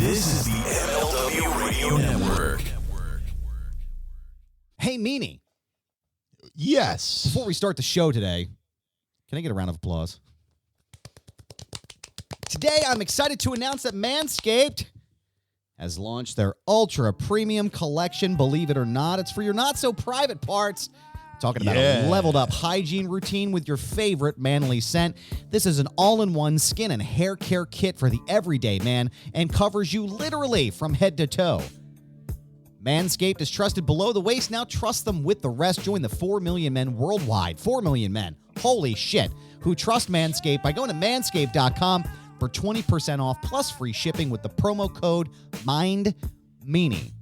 This is the MLW Radio Network. Hey, Meanie. Yes. Before we start the show today, can I get a round of applause? Today, I'm excited to announce that Manscaped has launched their Ultra Premium Collection. Believe it or not, it's for your not-so-private parts. Talking about a leveled-up hygiene routine with your favorite manly scent. This is an all-in-one skin and hair care kit for the everyday man and covers you literally from head to toe. Manscaped is trusted below the waist. Now trust them with the rest. Join the 4 million men worldwide. 4 million men. Holy shit. Who trust Manscaped by going to manscaped.com for 20% off plus free shipping with the promo code MINDMeanie.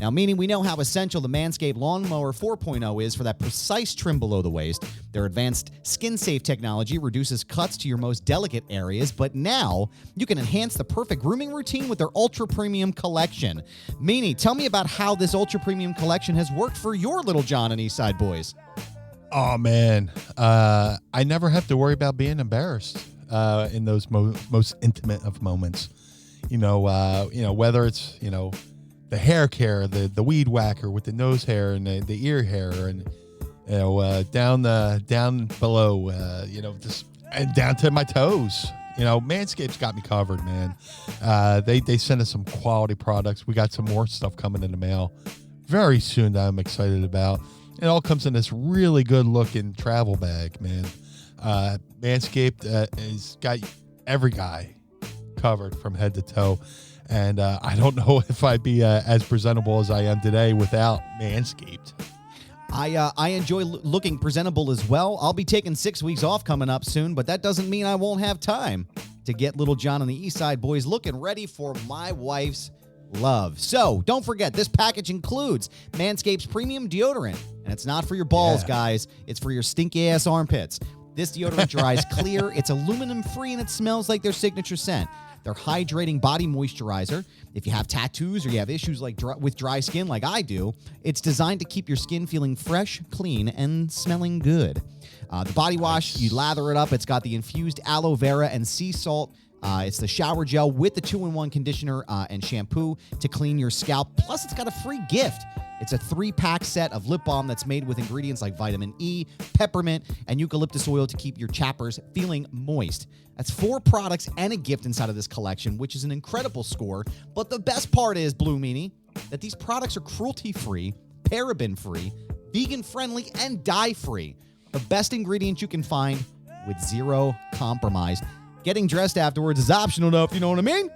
Now, Meanie, we know how essential the Manscaped Lawnmower 4.0 is for that precise trim below the waist. Their advanced skin-safe technology reduces cuts to your most delicate areas, but now you can enhance the perfect grooming routine with their Ultra Premium Collection. Meanie, tell me about how this Ultra Premium Collection has worked for your little John and Eastside boys. Oh, man. I never have to worry about being embarrassed in those most intimate of moments. Whether it's, the hair care, the weed whacker with the nose hair and the ear hair, and down below, and down to my toes. Manscaped's got me covered, man. They sent us some quality products. We got some more stuff coming in the mail very soon that I'm excited about. It all comes in this really good looking travel bag, man. Manscaped has got every guy covered from head to toe. And I don't know if I'd be as presentable as I am today without Manscaped. I enjoy looking presentable as well. I'll be taking 6 weeks off coming up soon, but that doesn't mean I won't have time to get little John and the Eastside boys looking ready for my wife's love. So don't forget, this package includes Manscaped's premium deodorant. And it's not for your balls, guys. It's for your stinky-ass armpits. This deodorant dries clear. It's aluminum-free, and it smells like their signature scent. Their hydrating body moisturizer. If you have tattoos or you have issues with dry skin like I do, it's designed to keep your skin feeling fresh, clean, and smelling good. The body wash, you lather it up. It's got the infused aloe vera and sea salt. It's the shower gel with the 2-in-1 conditioner and shampoo to clean your scalp. Plus, it's got a free gift. It's a 3-pack set of lip balm that's made with ingredients like vitamin E, peppermint, and eucalyptus oil to keep your chappers feeling moist. That's 4 products and a gift inside of this collection, which is an incredible score. But the best part is, Blue Meanie, that these products are cruelty-free, paraben-free, vegan-friendly, and dye-free. The best ingredients you can find with zero compromise. Getting dressed afterwards is optional enough, you know what I mean?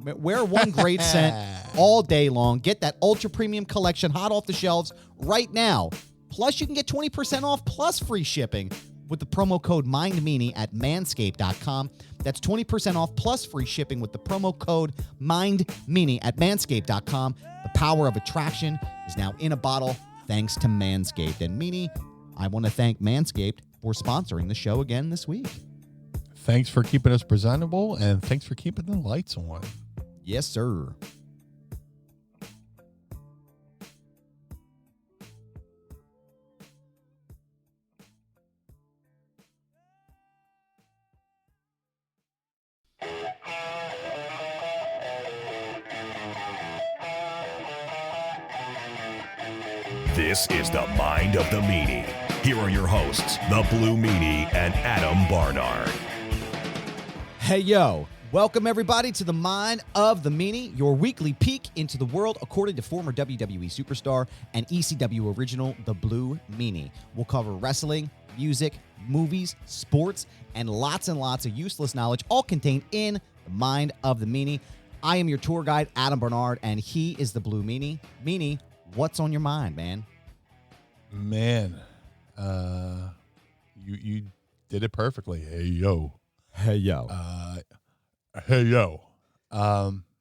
Wear one great scent all day long. Get that Ultra Premium Collection hot off the shelves right now. Plus, you can get 20% off plus free shipping with the promo code MINDMeanie at manscaped.com. That's 20% off plus free shipping with the promo code MINDMeanie at manscaped.com. The power of attraction is now in a bottle thanks to Manscaped. And Meanie, I want to thank Manscaped for sponsoring the show again this week. Thanks for keeping us presentable, and thanks for keeping the lights on. Yes, sir. This is the Mind of the Meanie. Here are your hosts, the Blue Meanie and Adam Barnard. Hey, yo. Welcome, everybody, to the Mind of the Meanie, your weekly peek into the world according to former WWE superstar and ECW original, the Blue Meanie. We'll cover wrestling, music, movies, sports, and lots of useless knowledge, all contained in the Mind of the Meanie. I am your tour guide, Adam Barnard, and he is the Blue Meanie. Meanie, what's on your mind, man? Man, you did it perfectly. Hey, yo. Hey, yo. Hey, yo.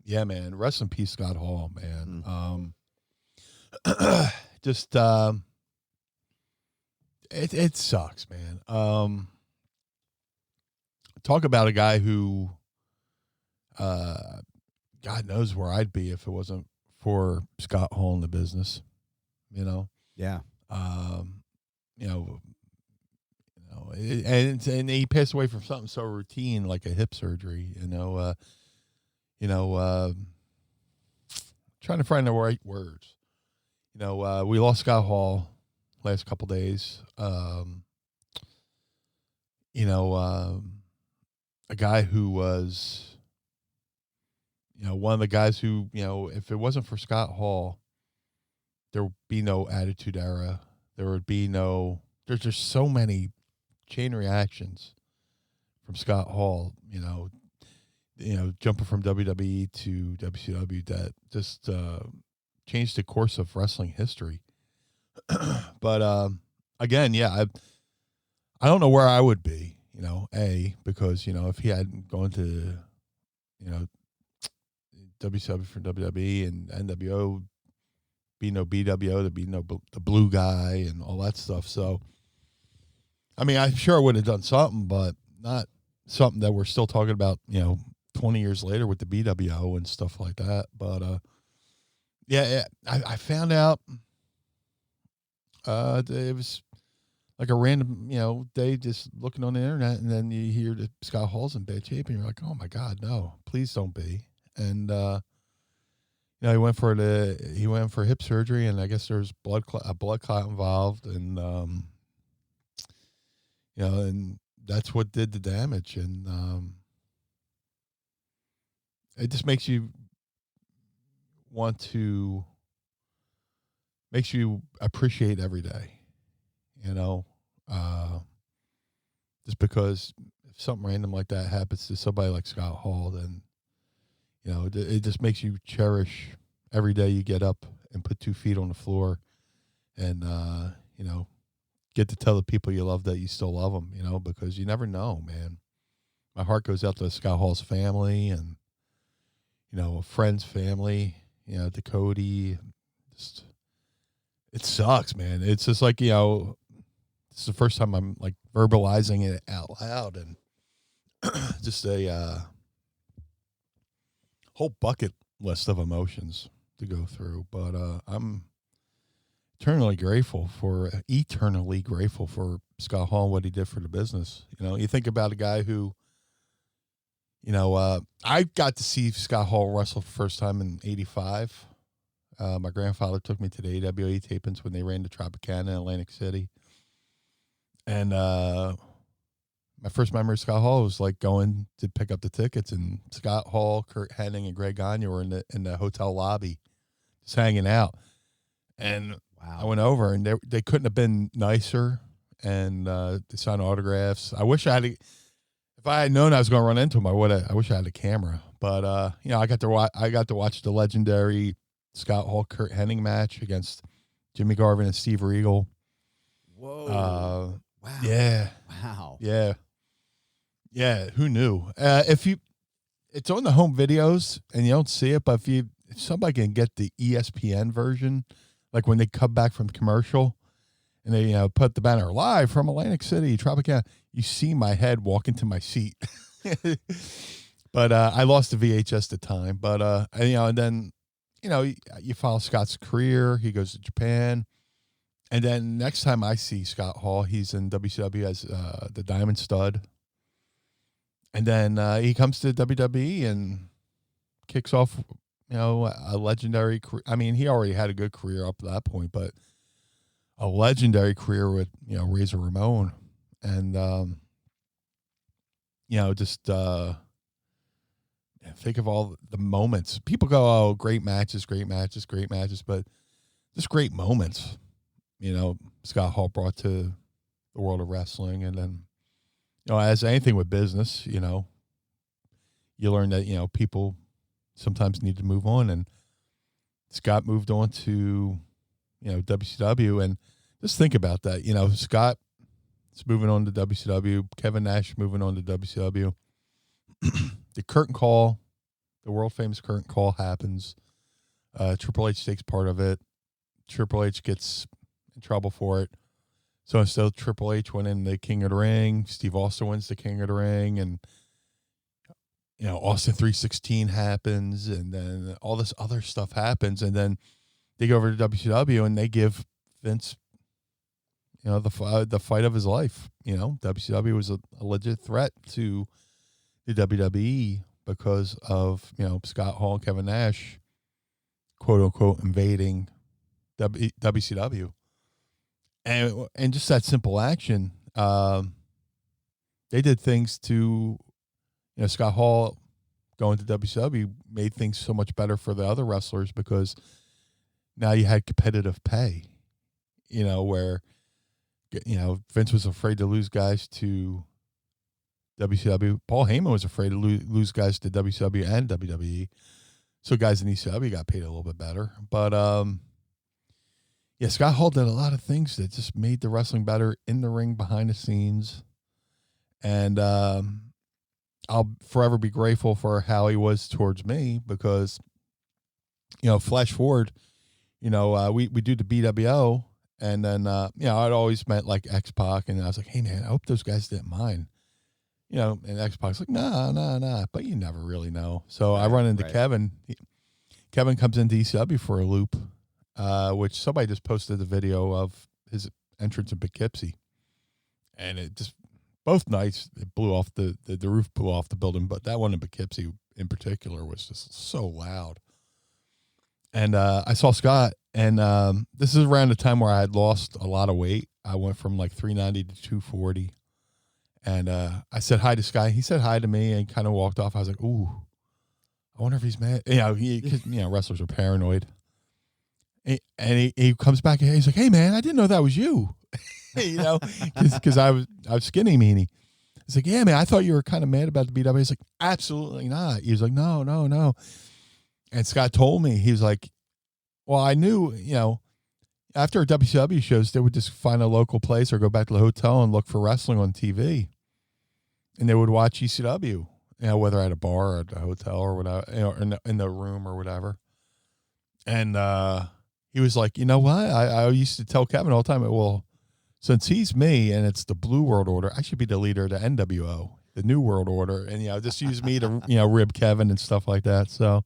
Yeah, man. Rest in peace, Scott Hall, man. It sucks, man. Talk about a guy who, God knows where I'd be if it wasn't for Scott Hall in the business, Yeah. And he passed away from something so routine like a hip surgery, trying to find the right words. You know, we lost Scott Hall last couple days. You know, a guy who was, you know, one of the guys who, you know, if it wasn't for Scott Hall, there would be no Attitude Era. There would be no, there's just so many chain reactions from Scott Hall, you know, jumping from WWE to WCW that just changed the course of wrestling history. But again, yeah, I don't know where I would be, you know, because, you know, if he hadn't gone to, you know, WCW for WWE and NWO, be no BWO, to be no the blue guy and all that stuff. So, I mean, I'm sure I would have done something, but not something that we're still talking about, you know, 20 years later with the BWO and stuff like that. But, yeah, I found out it was like a random, you know, day just looking on the internet, and then you hear that Scott Hall's in bad shape, and you're like, oh, my God, no, please don't be. And, you know, he went for hip surgery, and I guess there's a blood clot involved, and, you know, and that's what did the damage. And it just makes you appreciate every day, you know, just because if something random like that happens to somebody like Scott Hall, then, you know, it just makes you cherish every day you get up and put 2 feet on the floor and, you know, get to tell the people you love that you still love them, you know, because you never know, man. My heart goes out to Scott Hall's family and, you know, a friend's family, you know, Dakota. Just, it sucks, man. It's just like, you know, this is the first time I'm like verbalizing it out loud, and just a whole bucket list of emotions to go through. But I'm eternally grateful for Scott Hall and what he did for the business. You know, you think about a guy who, you know, I got to see Scott Hall wrestle for the first time in '85. My grandfather took me to the AWA tapings when they ran the Tropicana in Atlantic City. And my first memory of Scott Hall was like going to pick up the tickets, and Scott Hall, Kurt Hennig, and Greg Gagne were in the hotel lobby just hanging out. And Wow. I went over, and they couldn't have been nicer, and they signed autographs. I wish if I had known I was going to run into him, I wish I had a camera. But you know, I got to watch the legendary Scott Hall Kurt Hennig match against Jimmy Garvin and Steve Regal. Whoa. Wow. Yeah. Wow. Yeah. Yeah. Who knew? It's on the home videos and you don't see it, but if somebody can get the ESPN version, like when they come back from commercial and they, you know, put the banner live from Atlantic City, Tropicana, you see my head walk into my seat. But I lost the VHS at the time. But you know, and then, you know, you follow Scott's career. He goes to Japan. And then next time I see Scott Hall, he's in WCW as the Diamond Stud. And then he comes to WWE and kicks off, you know, a legendary career. I mean, he already had a good career up to that point, but a legendary career with, you know, Razor Ramon. And, you know, just think of all the moments. People go, oh, great matches, but just great moments. You know, Scott Hall brought to the world of wrestling. And then, you know, as anything with business, you know, you learn that, you know, people sometimes need to move on. And Scott moved on to, you know, WCW. And just think about that. You know, Scott is moving on to WCW. Kevin Nash moving on to WCW. The curtain call, the world famous curtain call happens. Triple H takes part of it. Triple H gets in trouble for it. So instead of Triple H winning the King of the Ring, Steve Austin wins the King of the Ring, and, you know, Austin 316 happens, and then all this other stuff happens, and then they go over to WCW and they give Vince, you know, the fight of his life. You know, WCW was a legit threat to the WWE because of, you know, Scott Hall and Kevin Nash quote unquote invading WCW, and just that simple action. They did things to, Scott Hall going to WCW made things so much better for the other wrestlers because now you had competitive pay, where, Vince was afraid to lose guys to WCW. Paul Heyman was afraid to lose guys to WCW and WWE. So guys in ECW got paid a little bit better. But, Scott Hall did a lot of things that just made the wrestling better in the ring, behind the scenes. And I'll forever be grateful for how he was towards me because, flash forward, we do the BWO. And then, I'd always met like X-Pac, and I was like, hey, man, I hope those guys didn't mind. And X-Pac's like, nah, but you never really know. So I run into Kevin. Kevin comes into ECW for a loop, which somebody just posted the video of his entrance in Poughkeepsie. And it just, both nights, it blew off, the roof blew off the building, but that one in Poughkeepsie in particular was just so loud. And I saw Scott, and this is around the time where I had lost a lot of weight. I went from like 390 to 240. And I said hi to Scott. He said hi to me and kind of walked off. I was like, ooh, I wonder if he's mad. Because wrestlers are paranoid. And he comes back and he's like, hey, man, I didn't know that was you. Because I was skinny meanie. He's like, yeah, man, I thought you were kind of mad about the BW. He's like, absolutely not. He was like, no. And Scott told me, he was like, well, I knew, after WCW shows, they would just find a local place or go back to the hotel and look for wrestling on TV. And they would watch ECW, whether at a bar or at a hotel or whatever, in the room or whatever. And he was like, you know what? I used to tell Kevin all the time, well, since he's me and it's the Blue World Order, I should be the leader of the NWO, the New World Order. And, just use me to, rib Kevin and stuff like that. So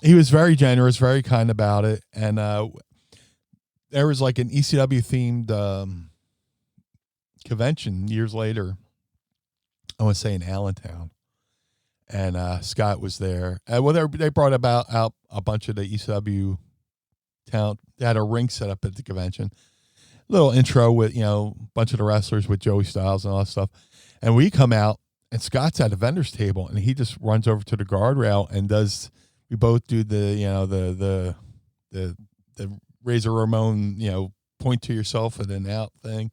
he was very generous, very kind about it. And there was like an ECW themed convention years later, I want to say in Allentown. And Scott was there. They brought out a bunch of the ECW talent. They had a ring set up at the convention. Little intro with, a bunch of the wrestlers with Joey Styles and all that stuff. And we come out, and Scott's at a vendor's table, and he just runs over to the guardrail and we both do the Razor Ramon, point to yourself and then out thing.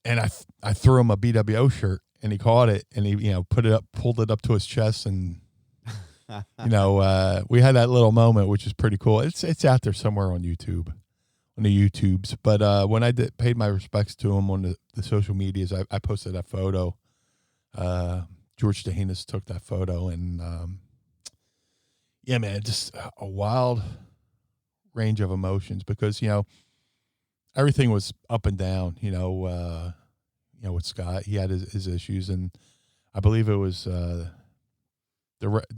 And I threw him a BWO shirt, and he caught it, and he, pulled it up to his chest, and we had that little moment, which is pretty cool. It's out there somewhere on YouTube, on the YouTubes. But when I paid my respects to him on the social medias, I posted that photo. George Dehanis took that photo, and yeah, man, just a wild range of emotions because everything was up and down. With Scott, he had his issues, and I believe it was the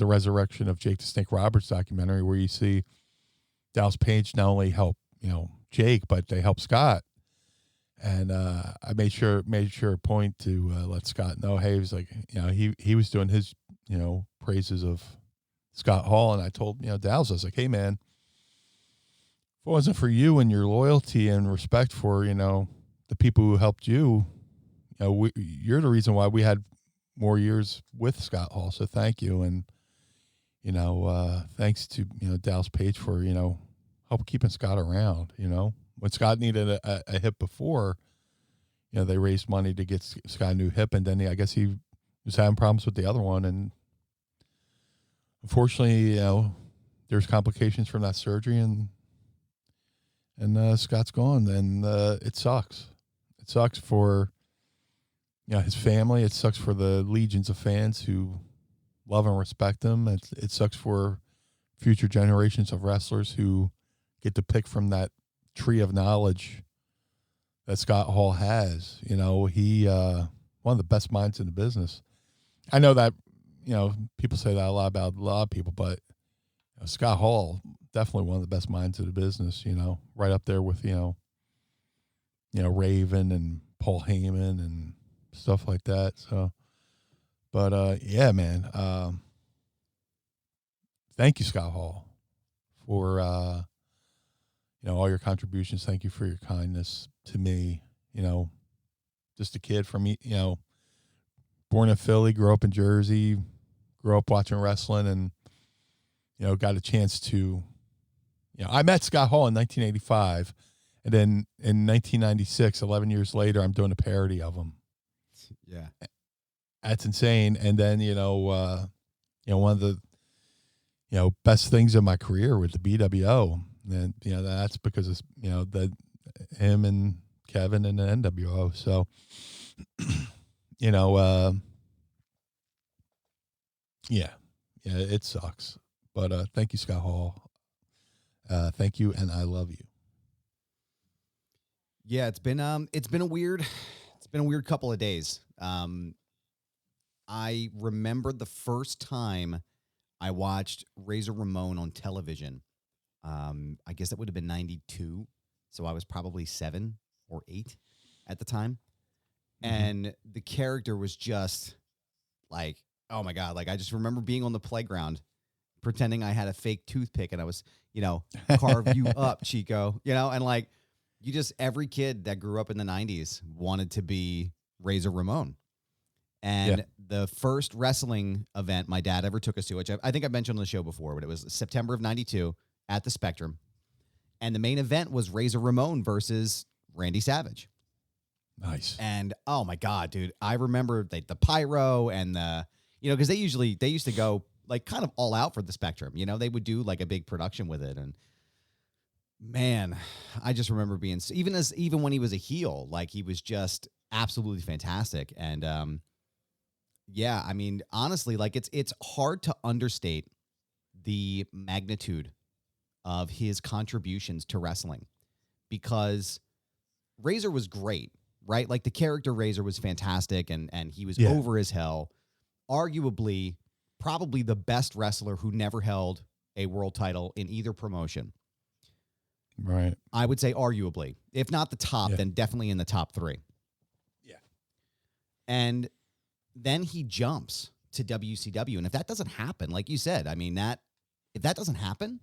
resurrection of Jake the Snake Roberts documentary where you see Dallas Page not only help Jake, but they help Scott. And I made sure a point to let Scott know, hey, he was like, he was doing his praises of Scott Hall, and I told Dallas, I was like, hey, man, if it wasn't for you and your loyalty and respect for the people who helped you, you're the reason why we had more years with Scott Hall. So thank you, and thanks to Dallas Page for help keeping Scott around. When Scott needed a hip before, they raised money to get Scott a new hip, and then I guess he was having problems with the other one, and unfortunately, there's complications from that surgery, and Scott's gone, and it sucks. It sucks for his family. It sucks for the legions of fans who love and respect him. It sucks for future generations of wrestlers who get to pick from that tree of knowledge that Scott Hall has. He one of the best minds in the business. I know that people say that a lot about a lot of people, but Scott Hall, definitely one of the best minds of the business. Right up there with Raven and Paul Heyman and stuff like that. So, but yeah, man. Thank you, Scott Hall, for all your contributions. Thank you for your kindness to me. Just a kid from born in Philly, grew up in Jersey, grew up watching wrestling, and got a chance to. I met Scott Hall in 1985, and then in 1996, 11 years later, I'm doing a parody of him. Yeah, that's insane. And then one of the best things in my career with the BWO, and that's because of him and Kevin and the NWO. So it sucks, but thank you, Scott Hall. Thank you, and I love you. Yeah, it's been a weird couple of days. I remember the first time I watched Razor Ramon on television. I guess that would have been 92. So I was probably 7 or 8 at the time. Mm-hmm. And the character was just like, oh my God. Like, I just remember being on the playground pretending I had a fake toothpick and I was, carve you up, Chico, and like, every kid that grew up in the 90s wanted to be Razor Ramon. And the first wrestling event my dad ever took us to, which I think I mentioned on the show before, but it was September of 92 at the Spectrum. And the main event was Razor Ramon versus Randy Savage. Nice. And oh my God, dude, I remember the pyro and the, because they used to go like kind of all out for the Spectrum. They would do like a big production with it. And man, I just remember being, even when he was a heel, like he was just absolutely fantastic. And yeah, I mean, honestly, like it's hard to understate the magnitude of his contributions to wrestling, because Razor was great, right? Like the character Razor was fantastic, and he was over as hell. Arguably, probably the best wrestler who never held a world title in either promotion. Right. I would say arguably, if not the top, then definitely in the top 3. Yeah. And then he jumps to WCW. And if that doesn't happen, like you said, I mean, if that doesn't happen,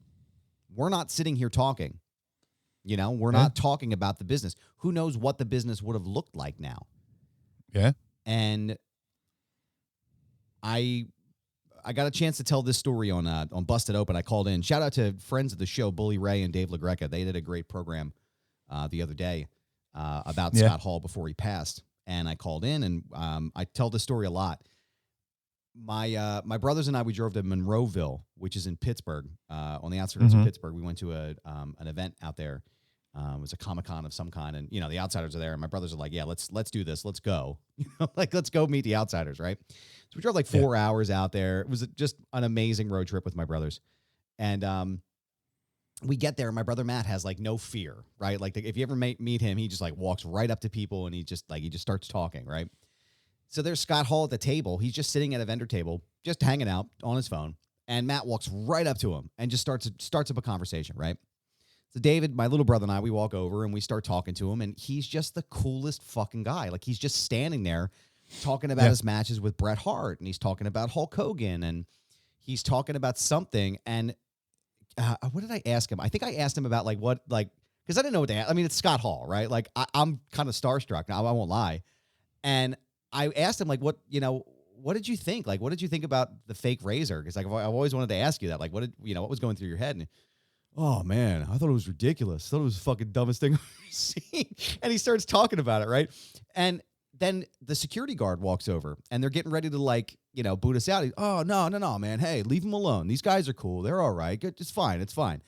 we're not sitting here talking. We're not talking about the business. Who knows what the business would have looked like now? Yeah. And I got a chance to tell this story on Busted Open. I called in. Shout out to friends of the show, Bully Ray and Dave LaGreca. They did a great program the other day about Scott Hall before he passed. And I called in, and I tell this story a lot. My brothers and I, we drove to Monroeville, which is in Pittsburgh, on the outskirts of Pittsburgh. We went to an event out there. It was a Comic-Con of some kind, and the Outsiders are there. And my brothers are like, "Yeah, let's do this. Let's go. Let's go meet the Outsiders." Right? So we drove like 4 hours out there. It was just an amazing road trip with my brothers, and we get there, and my brother Matt has like no fear, right? Like if you ever meet him, he just like walks right up to people, and he just starts talking, right? So there's Scott Hall at the table. He's just sitting at a vendor table, just hanging out on his phone. And Matt walks right up to him and just starts up a conversation, right? So David, my little brother, and I, we walk over and we start talking to him. And he's just the coolest fucking guy. Like he's just standing there talking about his matches with Bret Hart. And he's talking about Hulk Hogan. And he's talking about something. And what did I ask him? I think I asked him about because I didn't know what to ask. I mean, it's Scott Hall, right? Like I'm kind of starstruck now. I won't lie. And I asked him, like, what did you think? Like, what did you think about the fake razor? Because like, I've always wanted to ask you that. Like, what was going through your head? And, oh man, I thought it was ridiculous. I thought it was the fucking dumbest thing I've ever seen. And he starts talking about it, right? And then the security guard walks over, and they're getting ready to boot us out. Oh no, man. Hey, leave them alone. These guys are cool. They're all right. It's fine. It's fine.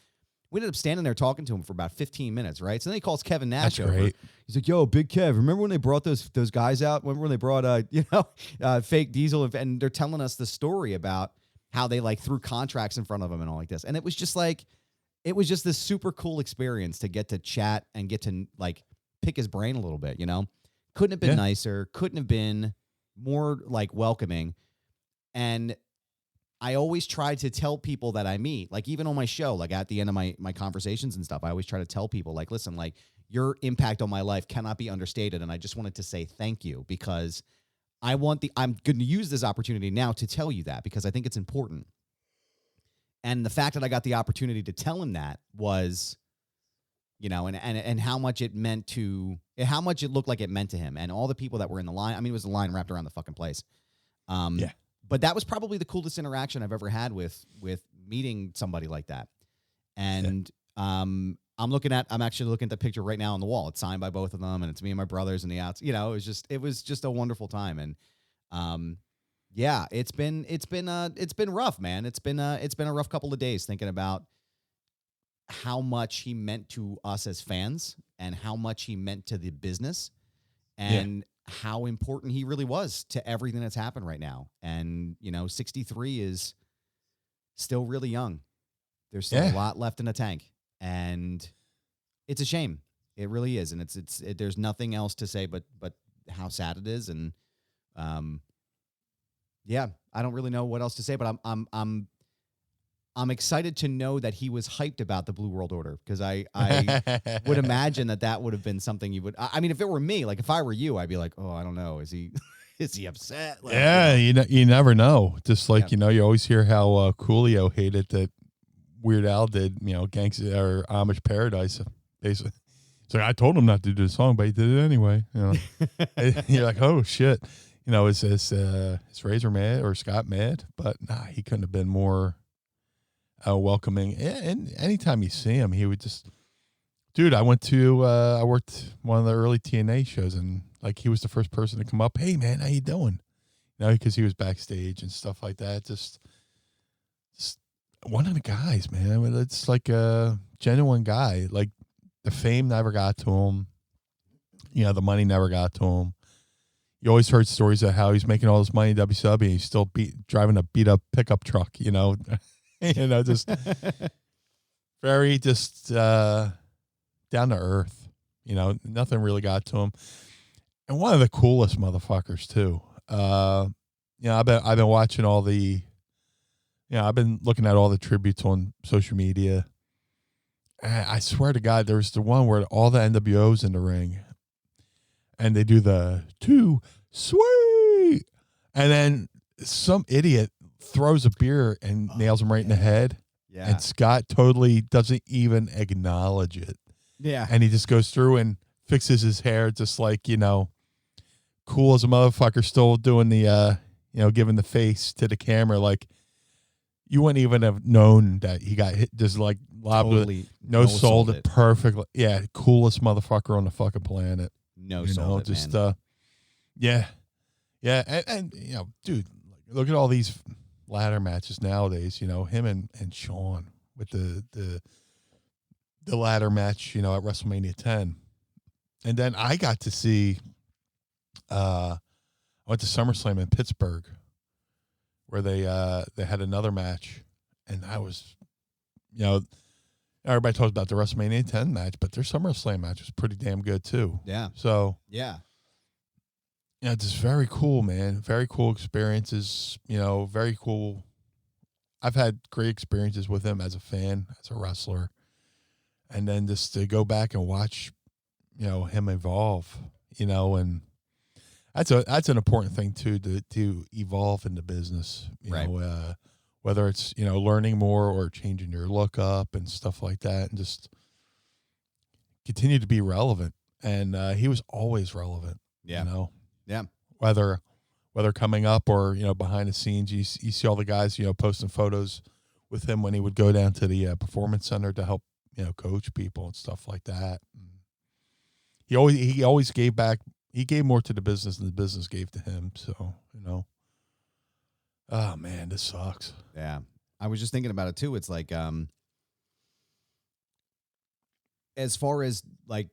We ended up standing there talking to him for about 15 minutes, right? So then he calls Kevin Nash over. Great. He's like, "Yo, Big Kev, remember when they brought those guys out? Remember when they brought fake Diesel?" And they're telling us the story about how they like threw contracts in front of him and all like this. And it was just this super cool experience to get to chat and get to like pick his brain a little bit. Couldn't have been nicer. Couldn't have been more like welcoming. And I always try to tell people that I meet, like even on my show, like at the end of my conversations and stuff, I always try to tell people like, listen, like your impact on my life cannot be understated. And I just wanted to say thank you, because I'm going to use this opportunity now to tell you that, because I think it's important. And the fact that I got the opportunity to tell him that was, and how much it meant how much it looked like it meant to him, and all the people that were in the line. I mean, it was the line wrapped around the fucking place. Yeah. But that was probably the coolest interaction I've ever had with meeting somebody like that. And I'm actually looking at the picture right now on the wall. It's signed by both of them, and it's me and my brothers and the outs. It was just a wonderful time. And yeah, it's been rough, man. It's been a rough couple of days thinking about how much he meant to us as fans and how much he meant to the business and how important he really was to everything that's happened right now. And, 63 is still really young. There's still a lot left in the tank, and it's a shame. It really is. And there's nothing else to say, but how sad it is. And, I don't really know what else to say, but I'm excited to know that he was hyped about the Blue World Order, because I would imagine that would have been something you would. I mean, if it were me, like if I were you, I'd be like, oh, I don't know, is he is he upset? Like, you never know. Just like you always hear how Coolio hated that Weird Al did, Gangsta or Amish Paradise. Basically, it's like I told him not to do the song, but he did it anyway. And you're like, oh shit. Is Razor mad or Scott mad? But nah, he couldn't have been more welcoming. And anytime you see him, he would just, dude, I worked one of the early TNA shows, and like he was the first person to come up. Hey man, how you doing? Because he was backstage and stuff like that. Just one of the guys, man. I mean, it's like a genuine guy. Like the fame never got to him. The money never got to him. You always heard stories of how he's making all this money in WCW, and he's still driving a beat up pickup truck, just very down to earth, nothing really got to him. And one of the coolest motherfuckers too. I've been watching all the, I've been looking at all the tributes on social media. And I swear to God, there's the one where all the NWO's in the ring, and they do the too sweet, and then some idiot throws a beer and nails him right in the head. Yeah. And Scott totally doesn't even acknowledge it. Yeah. And he just goes through and fixes his hair, just like, cool as a motherfucker, still doing the, giving the face to the camera. Like, you wouldn't even have known that he got hit, just like lobbed Totally with sold it perfectly. Yeah. Coolest motherfucker on the fucking planet. Sold it, man. Yeah. And dude, look at all these ladder matches nowadays, him and Sean with the ladder match, at WrestleMania 10. And then I got to see, I went to SummerSlam in Pittsburgh, where they had another match, and I was, everybody talks about the WrestleMania 10 match, but their SummerSlam match was pretty damn good too. Yeah. So yeah. It's very cool, man. Very cool experiences, very cool. I've had great experiences with him as a fan, as a wrestler. And then just to go back and watch, him evolve, and that's an important thing too, to evolve in the business, right. Whether it's, learning more or changing your look up and stuff like that, and just continue to be relevant. And he was always relevant, Yeah. Yeah. Whether coming up or, behind the scenes, you see all the guys, posting photos with him when he would go down to the performance center to help, coach people and stuff like that. And he always gave back. He gave more to the business than the business gave to him. So, oh man, this sucks. Yeah. I was just thinking about it too. It's like, as far as like,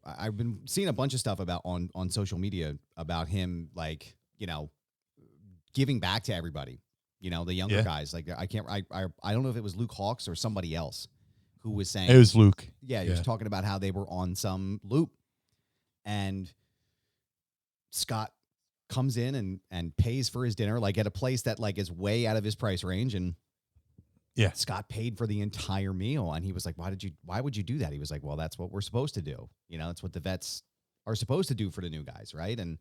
I've been seeing a bunch of stuff about on social media about him, like, giving back to everybody, the younger guys. Like, I don't know if it was Luke Hawks or somebody else who was saying it was Luke. Yeah. He was talking about how they were on some loop, and Scott comes in and pays for his dinner, like at a place that like is way out of his price range. And Scott paid for the entire meal, and he was like, why would you do that? He was like, well, that's what we're supposed to do. That's what the vets are supposed to do for the new guys. Right. And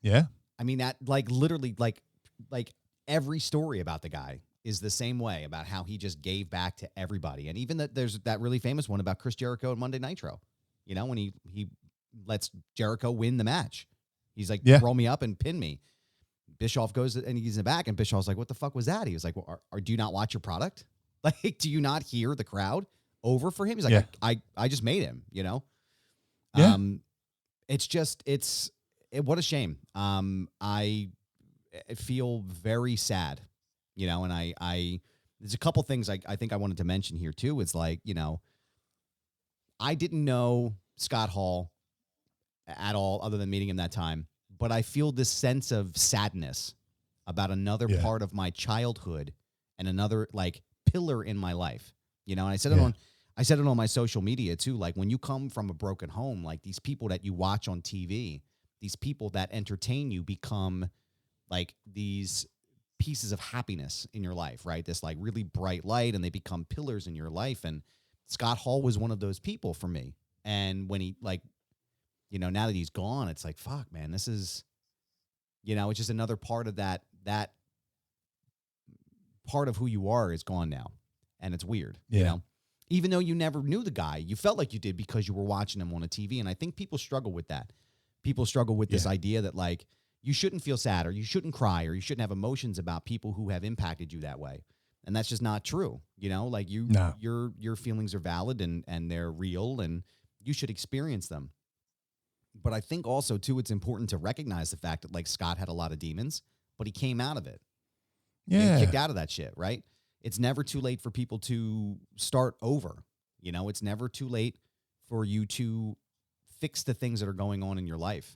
I mean, that like literally like every story about the guy is the same way about how he just gave back to everybody. And even that there's that really famous one about Chris Jericho and Monday Nitro. You know, when he lets Jericho win the match. He's like, roll me up and pin me. Bischoff goes and he's in the back, and Bischoff's like, what the fuck was that? He was like, well, do you not watch your product? Like, do you not hear the crowd over for him? He's like, I just made him, you know? Yeah. What a shame. I feel very sad, you know, and I there's a couple things I think I wanted to mention here too. It's like, you know, I didn't know Scott Hall at all other than meeting him that time, but I feel this sense of sadness about another part of my childhood and another like pillar in my life, you know, and I said it on my social media too. Like when you come from a broken home, like these people that you watch on TV, these people that entertain you become like these pieces of happiness in your life, right? This like really bright light, and they become pillars in your life. And Scott Hall was one of those people for me. And when he like, you know, now that he's gone, it's like, fuck, man, this is, you know, it's just another part of that part of who you are is gone now. And it's weird, you know, even though you never knew the guy, you felt like you did because you were watching him on a TV. And I think people struggle with that. People struggle with this idea that like, you shouldn't feel sad or you shouldn't cry or you shouldn't have emotions about people who have impacted you that way. And that's just not true. You know, like your feelings are valid and they're real and you should experience them. But I think also too, it's important to recognize the fact that like Scott had a lot of demons, but he came out of it. Yeah. He kicked out of that shit, right? It's never too late for people to start over. You know, it's never too late for you to fix the things that are going on in your life.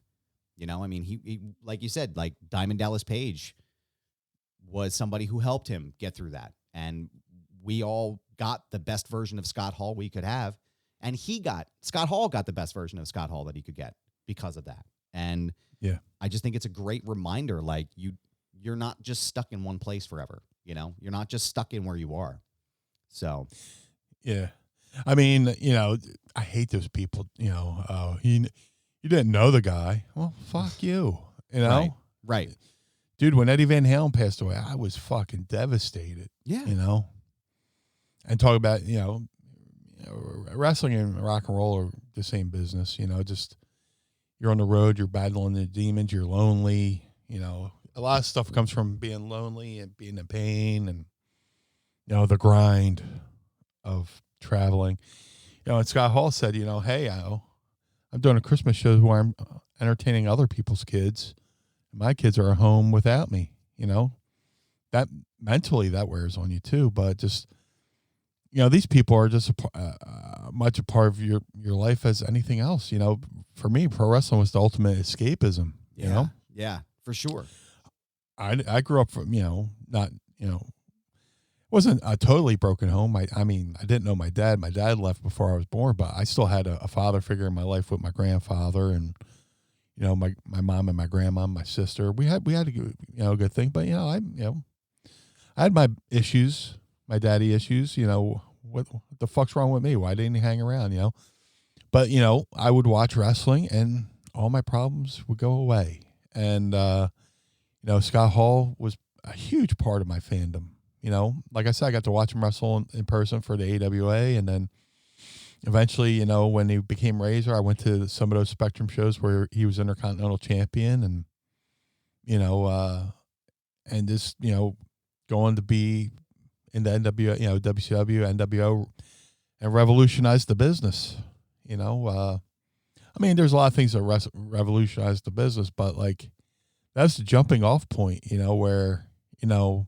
You know, I mean, he like you said, like Diamond Dallas Page was somebody who helped him get through that. And we all got the best version of Scott Hall we could have. And Scott Hall got the best version of Scott Hall that he could get because of that. And I just think it's a great reminder. Like you're not just stuck in one place forever. You know, you're not just stuck in where you are. So, yeah. I mean, you know, I hate those people, you know, you didn't know the guy. Well, fuck you. You know? Right. Dude, when Eddie Van Halen passed away, I was fucking devastated. Yeah. You know? And talk about, you know, wrestling and rock and roll are the same business. You know, just you're on the road, you're battling the demons, you're lonely. You know, a lot of stuff comes from being lonely and being in pain and, you know, the grind of traveling. You know, and Scott Hall said, you know, hey, I'm doing a Christmas show where I'm entertaining other people's kids. My kids are at home without me, you know. That mentally, that wears on you too. But just, you know, these people are just much a part of your life as anything else. You know, for me, pro wrestling was the ultimate escapism, you know. Yeah, for sure. I grew up from, you know, not, you know, wasn't a totally broken home. I mean, I didn't know my dad. My dad left before I was born, but I still had a father figure in my life with my grandfather and, you know, my mom and my grandma, my sister. We had a good, you know, good thing. But, you know, I had my issues, my daddy issues. You know, what the fuck's wrong with me? Why didn't he hang around? You know, but you know, I would watch wrestling and all my problems would go away. And you know, Scott Hall was a huge part of my fandom. You know, like I said, I got to watch him wrestle in person for the AWA. And then eventually, you know, when he became Razor, I went to some of those Spectrum shows where he was Intercontinental Champion and, you know, and just, you know, going to be in the NWO, you know, WCW, NWO, and revolutionized the business. You know, I mean, there's a lot of things that revolutionized the business, but like that's the jumping off point, you know, where, you know,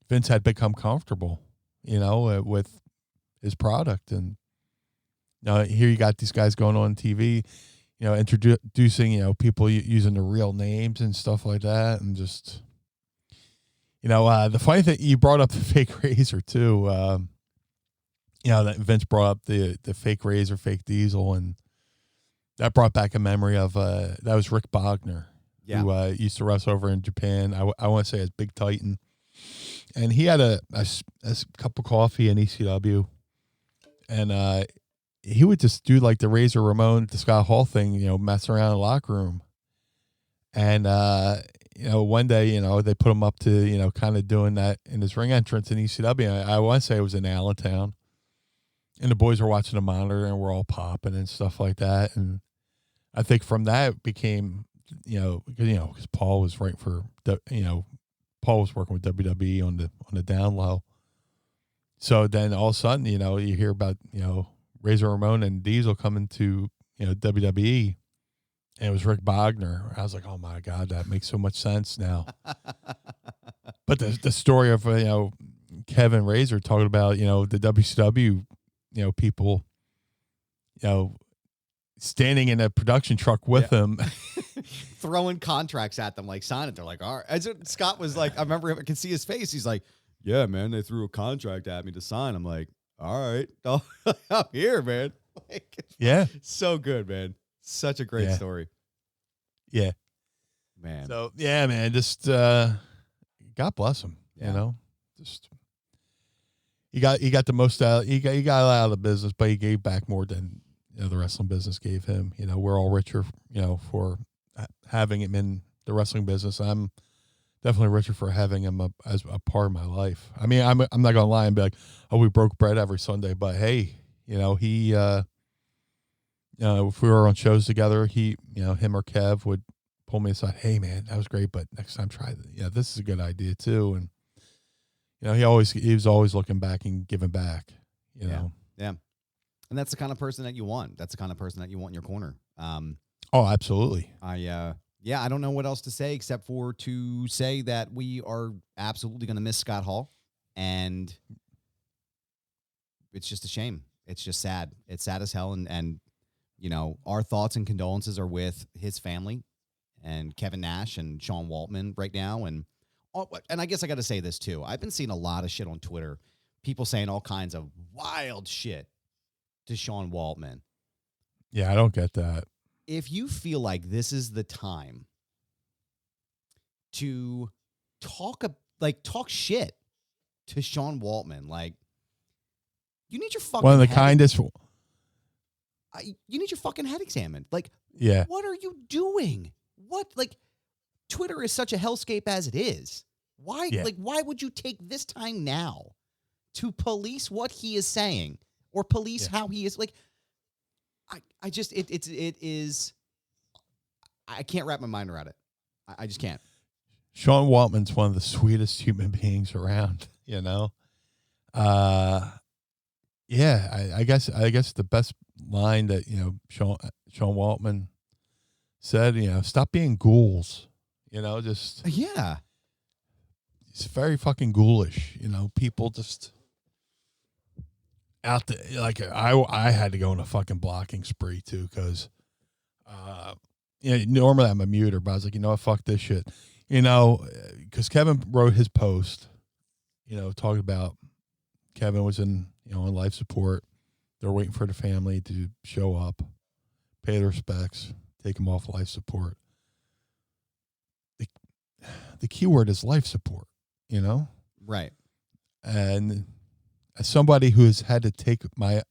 Vince had become comfortable, you know, with his product. And now here you got these guys going on TV, you know, introducing, you know, people using the real names and stuff like that. And just, you know, the funny thing, you brought up the fake razor too. You know, that Vince brought up the fake razor, fake diesel. And that brought back a memory of, that was Rick Bogner, who used to wrestle over in Japan. I want to say as Big Titan. And he had a cup of coffee in ECW, and he would just do like the Razor Ramon to Scott Hall thing, you know, mess around in the locker room. And one day, they put him up to, kind of doing that in his ring entrance in ECW. I want to say it was in Allentown. And the boys were watching the monitor and we're all popping and stuff like that. And I think from that it became, because Paul was Paul was working with WWE on the down low. So then all of a sudden, you hear about, Razor Ramon and Diesel coming to, WWE. And it was Rick Bogner. I was like, oh my God, that makes so much sense now. But the story of, Kevin Razor talking about, the WCW, people, standing in a production truck with him. Throwing contracts at them, like, sign it. They're like, all right. As Scott was like, I remember I can see his face. He's like, yeah, man, they threw a contract at me to sign. I'm like, all right. I'm here, man. Like, yeah. So good, man. Such a great story. Yeah. Man. So, yeah, man, just God bless him, just he got the most out. He got out of the business, but he gave back more than the wrestling business gave him. We're all richer, for having him in the wrestling business. I'm definitely richer for having him as a part of my life. I mean, I'm not gonna lie and be like, oh, we broke bread every Sunday, but hey, he, if we were on shows together, he, him or Kev would pull me aside. Hey, man, that was great, but next time try that. Yeah, this is a good idea too. And he was always looking back and giving back. Yeah. And that's the kind of person that you want. That's the kind of person that you want in your corner. Oh, absolutely. I don't know what else to say except for to say that we are absolutely going to miss Scott Hall, and it's just a shame. It's just sad. It's sad as hell, and our thoughts and condolences are with his family and Kevin Nash and Sean Waltman right now, and I guess I got to say this too. I've been seeing a lot of shit on Twitter, people saying all kinds of wild shit to Sean Waltman. Yeah, I don't get that. If you feel like this is the time to talk shit to Sean Waltman, like, you need your fucking one of the kindest. You need your fucking head examined. Like, yeah, what are you doing? What, like, Twitter is such a hellscape as it is. Why, why would you take this time now to police what he is saying or police how he is? Like, I just, it is, I can't wrap my mind around it. I just can't. Sean Waltman's one of the sweetest human beings around, I guess the best line that, Sean Waltman said, stop being ghouls, just. Yeah. It's very fucking ghoulish, people just out there. Like, I had to go on a fucking blocking spree too, because, normally I'm a muter, but I was like, fuck this shit, because Kevin wrote his post, talking about Kevin was on life support. They're waiting for the family to show up, pay their respects, take him off life support. The key word is life support, Right. And as somebody who has had to take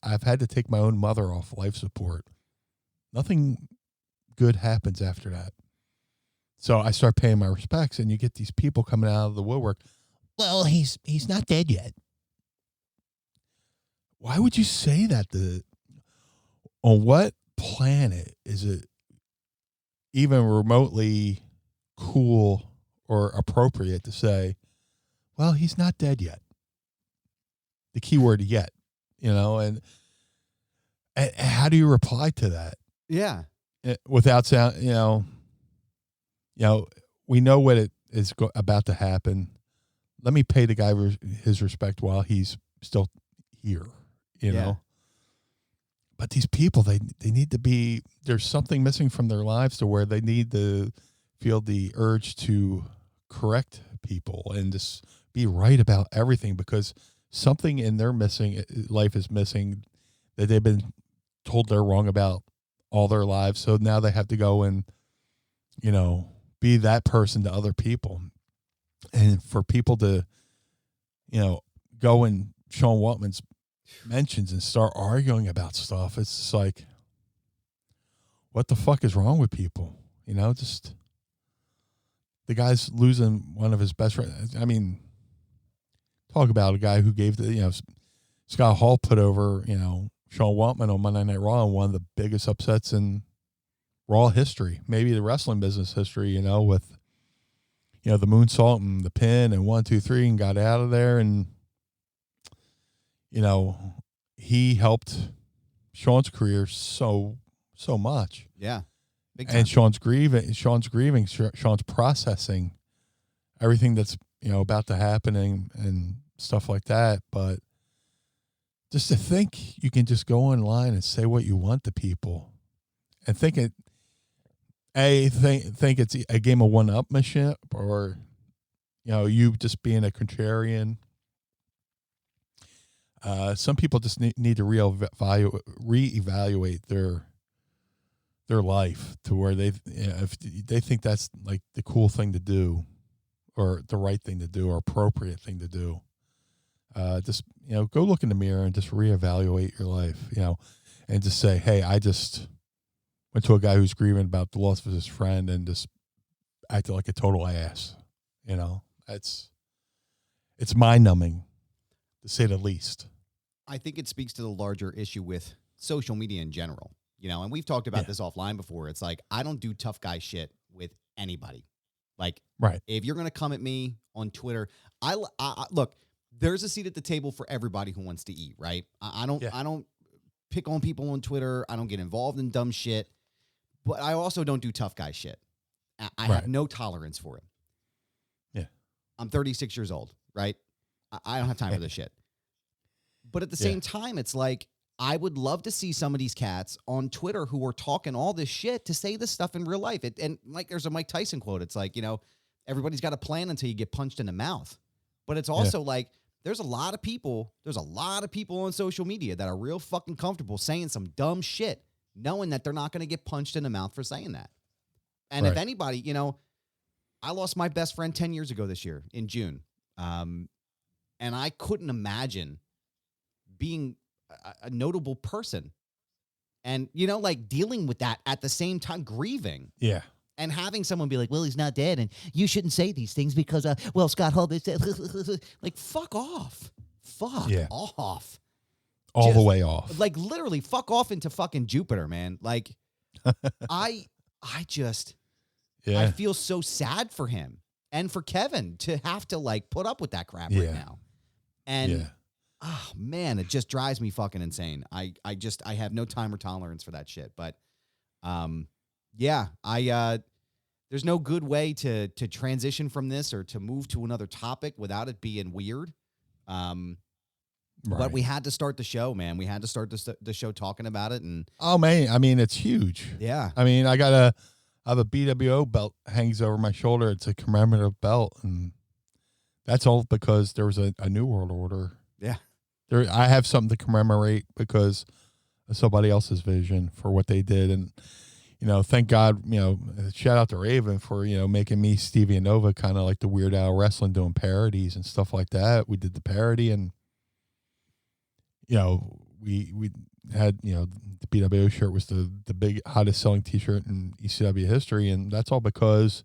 I've had to take my own mother off life support. Nothing good happens after that. So I start paying my respects, and you get these people coming out of the woodwork. Well, he's not dead yet. Why would you say that? On what planet is it even remotely cool or appropriate to say, well, he's not dead yet? The key word yet, and how do you reply to that? Yeah. Without sound, we know what it is about to happen. Let me pay the guy his respect while he's still here, know. But these people, they need to be. There's something missing from their lives to where they need to feel the urge to correct people and just be right about everything, because something in their life is missing that they've been told they're wrong about all their lives. So now they have to go and, be that person to other people. And for people to, go in Sean Waltman's mentions and start arguing about stuff, it's just like, what the fuck is wrong with people? Just the guy's losing one of his best friends. I mean, talk about a guy who gave Scott Hall put over, Sean Waltman on Monday Night Raw in one of the biggest upsets in Raw history, maybe the wrestling business history, with, the moonsault and the pin and 1, 2, 3 and got out of there. And, he helped Sean's career so much. Yeah. Big time. And Sean's grieving, Sean's processing everything that's, about to happen and stuff like that. But just to think you can just go online and say what you want to people and think it's a game of one-upmanship, or, you just being a contrarian. Some people just need to reevaluate their life to where if they think that's like the cool thing to do, or the right thing to do, or appropriate thing to do. Just, go look in the mirror and just reevaluate your life, and just say, hey, I just went to a guy who's grieving about the loss of his friend and just acted like a total ass. It's mind numbing, to say the least. I think it speaks to the larger issue with social media in general, and we've talked about this offline before. It's like, I don't do tough guy shit with anybody. Like, right. If you're going to come at me on Twitter, I look, there's a seat at the table for everybody who wants to eat, right? I don't pick on people on Twitter. I don't get involved in dumb shit, but I also don't do tough guy shit. I have no tolerance for it. Yeah. I'm 36 years old, right? I don't have time for this shit. But at the same time, it's like, I would love to see some of these cats on Twitter who are talking all this shit to say this stuff in real life. And like, there's a Mike Tyson quote. It's like, everybody's got a plan until you get punched in the mouth. But it's also like, there's a lot of people on social media that are real fucking comfortable saying some dumb shit, knowing that they're not going to get punched in the mouth for saying that. And if anybody, I lost my best friend 10 years ago this year in June. And I couldn't imagine being a notable person and, like, dealing with that at the same time, grieving. Yeah. And having someone be like, well, he's not dead, and you shouldn't say these things because, Scott Hall, like, fuck off. Fuck off. All the way off. Like, literally, fuck off into fucking Jupiter, man. Like, I feel so sad for him and for Kevin to have to, like, put up with that crap right now. And, oh, man, it just drives me fucking insane. I have no time or tolerance for that shit. But, there's no good way to transition from this or to move to another topic without it being weird. But we had to start the show, man. We had to start the show talking about it. And oh, man, I mean, it's huge. Yeah. I mean, I have a BWO belt hangs over my shoulder. It's a commemorative belt, and that's all because there was a new world order. Yeah. I have something to commemorate because of somebody else's vision for what they did. And, thank God, shout out to Raven for, making me Stevie and Nova kind of like the Weird Al Wrestling, doing parodies and stuff like that. We did the parody, and, we had, the BWO shirt was the big hottest selling T-shirt in ECW history. And that's all because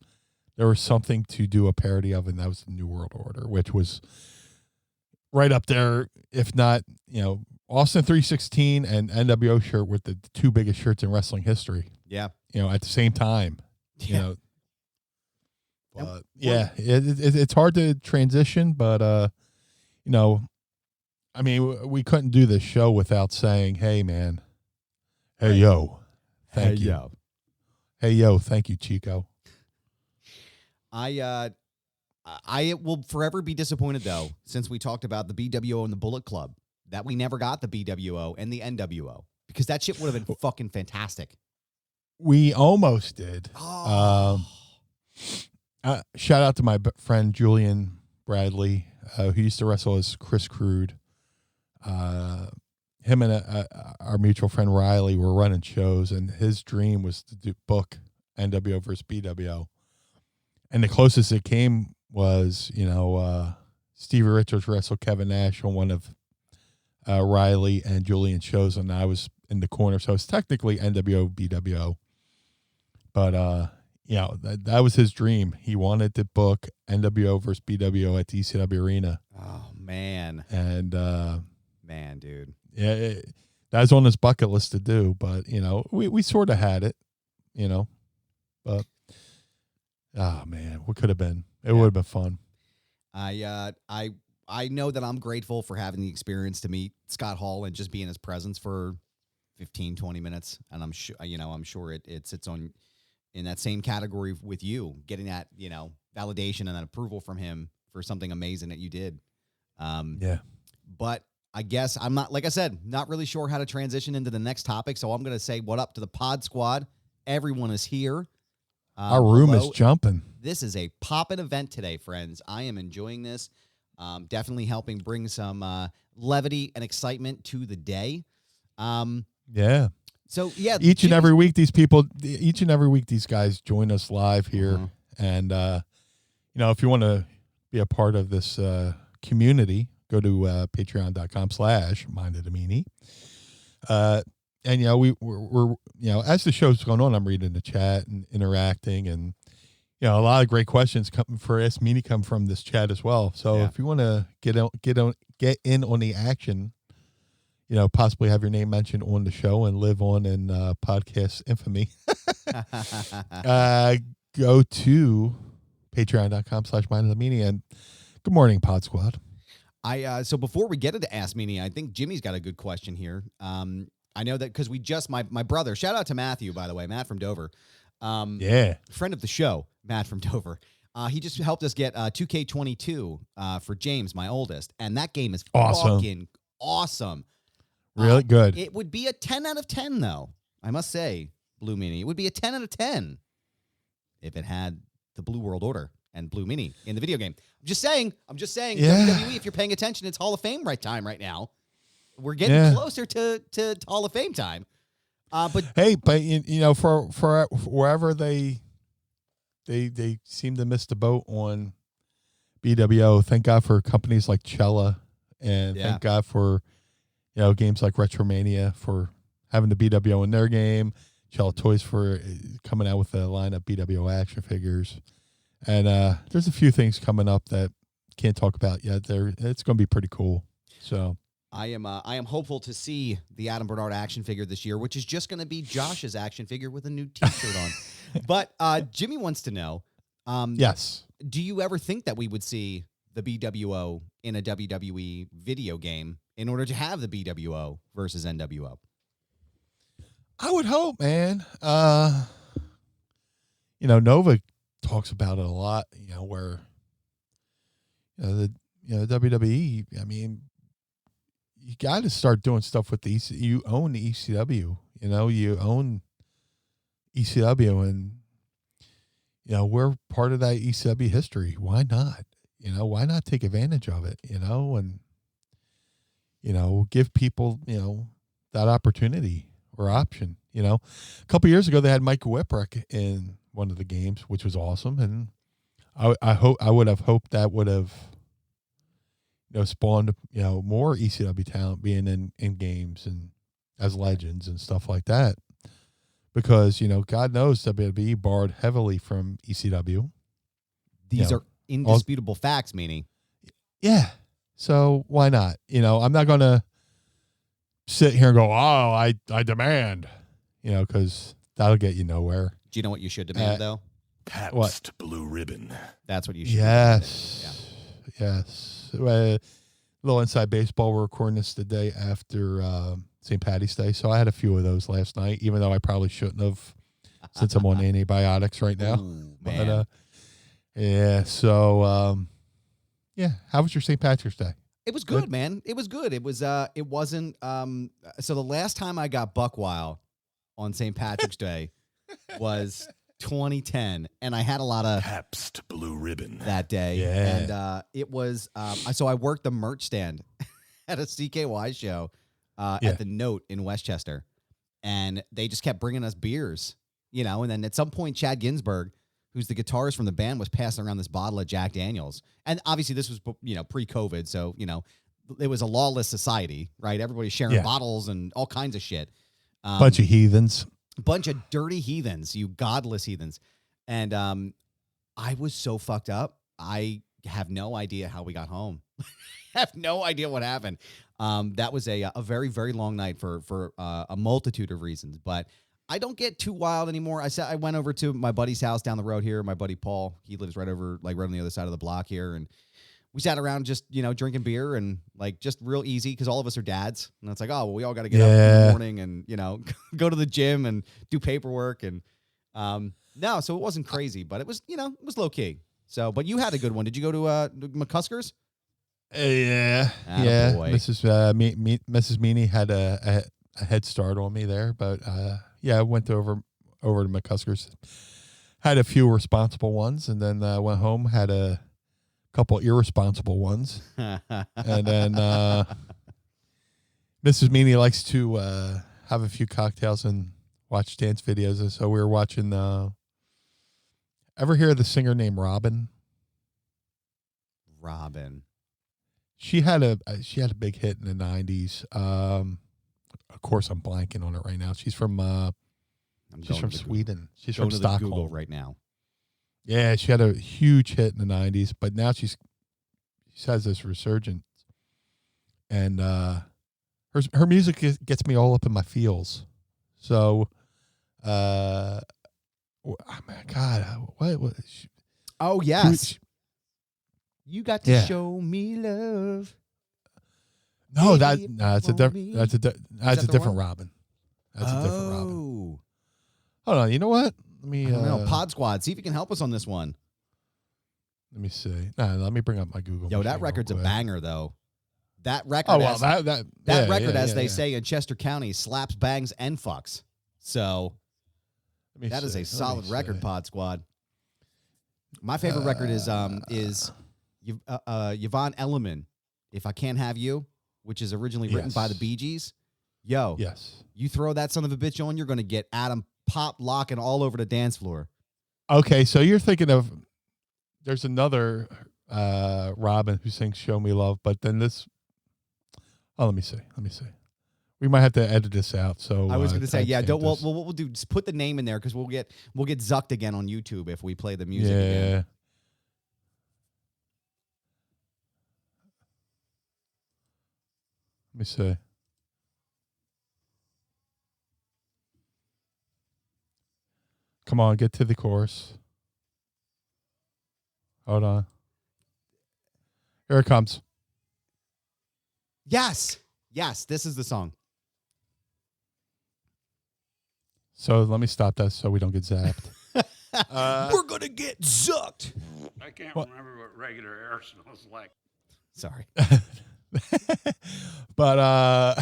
there was something to do a parody of, and that was the New World Order, which was right up there, if not, Austin 316 and NWO shirt were the two biggest shirts in wrestling history. Yeah. At the same time, But it's hard to transition, but I mean, we couldn't do this show without saying, "Hey, man, hey yo, thank you, hey yo, thank you, Chico." I will forever be disappointed, though, since we talked about the BWO and the Bullet Club, that we never got the BWO and the NWO, because that shit would have been fucking fantastic. We almost did. Shout out to my friend Julian Bradley, who used to wrestle as Chris Crude. Him and our mutual friend Riley were running shows, and his dream was to book NWO versus BWO. And the closest it came was, Stevie Richards wrestled Kevin Nash on one of Riley and Julian's shows, and I was in the corner. So it's technically NWO, BWO. But, that was his dream. He wanted to book NWO versus BWO at the ECW Arena. Oh, man. And, man, dude. Yeah, that was on his bucket list to do. But, we sort of had it, But, oh, man, what could have been? It would have been fun. I know that I'm grateful for having the experience to meet Scott Hall and just be in his presence for 15, 20 minutes. And I'm sure it sits on in that same category with you, getting that, validation and that approval from him for something amazing that you did. Yeah. But I guess I'm not, like I said, not really sure how to transition into the next topic. So I'm going to say what up to the Pod Squad. Everyone is here. Our room is jumping. This is a poppin' event today, friends. I am enjoying this. Definitely helping bring some levity and excitement to the day. Yeah. So, yeah. Each and every week, these guys join us live here. And, if you want to be a part of this community, go to patreon.com/mindofthemeanie. And, we're as the show's going on, I'm reading the chat and interacting, and, a lot of great questions come from this chat as well. So if you want to get in on the action, possibly have your name mentioned on the show and live on in podcast infamy, go to patreon.com/mindofthemeanie. And good morning, Pod Squad. So before we get into Ask Meanie, I think Jimmy's got a good question here. I know that because my brother, shout out to Matthew, by the way, Matt from Dover. Friend of the show, Matt from Dover. He just helped us get 2K22 for James, my oldest. And that game is fucking awesome. Really good. It would be a 10 out of 10, though. I must say, Blue Meanie. It would be a 10 out of 10 if it had the Blue World Order and Blue Meanie in the video game. I'm just saying. Yeah. WWE, if you're paying attention, it's Hall of Fame time right now. We're getting closer to Hall of Fame time. But for wherever they seem to miss the boat on BWO. Thank God for companies like Cella, and thank God for games like Retromania for having the BWO in their game. Cella Toys for coming out with a line of BWO action figures, and there's a few things coming up that can't talk about yet. It's going to be pretty cool. So. I am hopeful to see the Adam Barnard action figure this year, which is just going to be Josh's action figure with a new T-shirt on. But Jimmy wants to know, yes, do you ever think that we would see the BWO in a WWE video game in order to have the BWO versus NWO? I would hope, man. Nova talks about it a lot. Where the WWE. I mean, you got to start doing stuff with the you own the ECW, you own ECW, and we're part of that ECW history. Why not? Why not take advantage of it? And give people that opportunity or option. A couple years ago they had Mike Whipwreck in one of the games, which was awesome, and I would have hoped that would have spawned, more ECW talent being in games and as legends and stuff like that. Because, God knows WWE borrowed heavily from ECW. These are indisputable facts, Meanie. Yeah. So why not? I'm not going to sit here and go, I demand, because that'll get you nowhere. Do you know what you should demand, though? Pabst Blue Ribbon. That's what you should demand. Yes. A little inside baseball. We're recording this the day after St. Patty's Day, so I had a few of those last night, even though I probably shouldn't have, since I'm on antibiotics right now. Ooh, man. But so how was your St. Patrick's Day? It was good, man. It was good. It was it wasn't so the last time I got buck wild on St. Patrick's Day was 2010, and I had a lot of Pabst Blue Ribbon that day. Yeah. And it was so I worked the merch stand at a CKY show at the Note in Westchester, and they just kept bringing us beers, and then at some point Chad Ginsburg, who's the guitarist from the band, was passing around this bottle of Jack Daniels. And obviously this was pre-COVID, so it was a lawless society, right? Everybody's sharing bottles and all kinds of shit. Bunch of heathens. Bunch of dirty heathens, you godless heathens. And I was so fucked up. I have no idea how we got home. Have no idea what happened. That was a very, very long night for a multitude of reasons. But I don't get too wild anymore. I went over to my buddy's house down the road here. My buddy Paul, he lives right on the other side of the block here, and we sat around just drinking beer and like just real easy because all of us are dads, and it's like, oh well, we all got to get up in the morning and go to the gym and do paperwork and no, so it wasn't crazy, but it was it was low key. So, but you had a good one. Did you go to McCusker's? Yeah. Attaboy. Mrs. Meanie had a head start on me there, but I went over to McCusker's, had a few responsible ones, and then went home, had a couple irresponsible ones, and then Mrs. Meanie likes to have a few cocktails and watch dance videos, and so we were watching. Ever hear of the singer named Robin? Robin. She had a big hit in the 90s. Of course, I'm blanking on it right now. She's from Sweden. She's from Stockholm. Google right now. Yeah, she had a huge hit in the 90s, but now she has this resurgence, and her music gets me all up in my feels. So, oh my God, what? Oh yes, you got to show me love. No, that's a different Robin. That's a different Robin. Hold on, you know what? Let me. Pod Squad, see if you can help us on this one. Let me see. Let me bring up my Google. Yo, that record's a banger, though. That record. As they say in Chester County, slaps, bangs, and fucks. So that is a solid record, Pod Squad. My favorite record is Yvonne Elliman, If I Can't Have You, which is originally written by the Bee Gees. Yo, yes, you throw that son of a bitch on, you're going to get Adam pop locking all over the dance floor. Okay, so you're thinking of, there's another Robin who sings Show Me Love, but then this, let me see. We might have to edit this out. So I was going to say, what we'll do, just put the name in there because we'll get zucked again on YouTube if we play the music again. Let me see. Come on, get to the chorus. Hold on. Here it comes. Yes, this is the song. So let me stop that so we don't get zapped. We're going to get zucked. I can't remember what regular air smells like. Sorry. But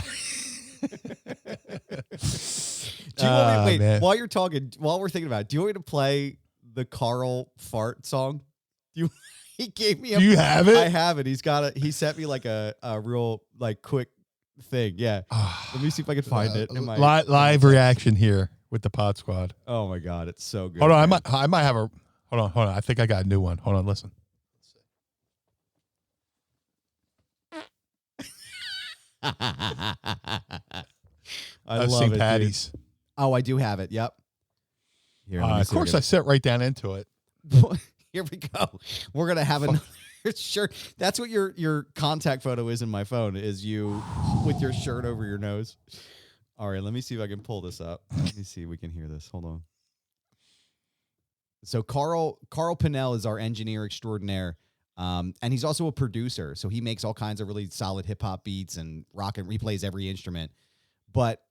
do you want me, wait, while you're talking, while we're thinking about it, do you want me to play the Carl fart song? He gave me Do you have it? I have it. He sent me like a real like quick thing. Yeah. Let me see if I can find it. Live reaction here with the Pod Squad. Oh my God, it's so good. Hold on, I might have a hold on. I think I got a new one. Hold on, listen. I love St. it, Patty's. dude. Oh, I do have it. Yep. Here, Of course, I sit right down into it. Here we go. We're gonna have another shirt. That's what your contact photo is in my phone. Is you with your shirt over your nose. All right, let me see if I can pull this up. Let me see if we can hear this. Hold on. So Carl Pinnell is our engineer extraordinaire. And he's also a producer, so he makes all kinds of really solid hip hop beats and rock and replays every instrument. But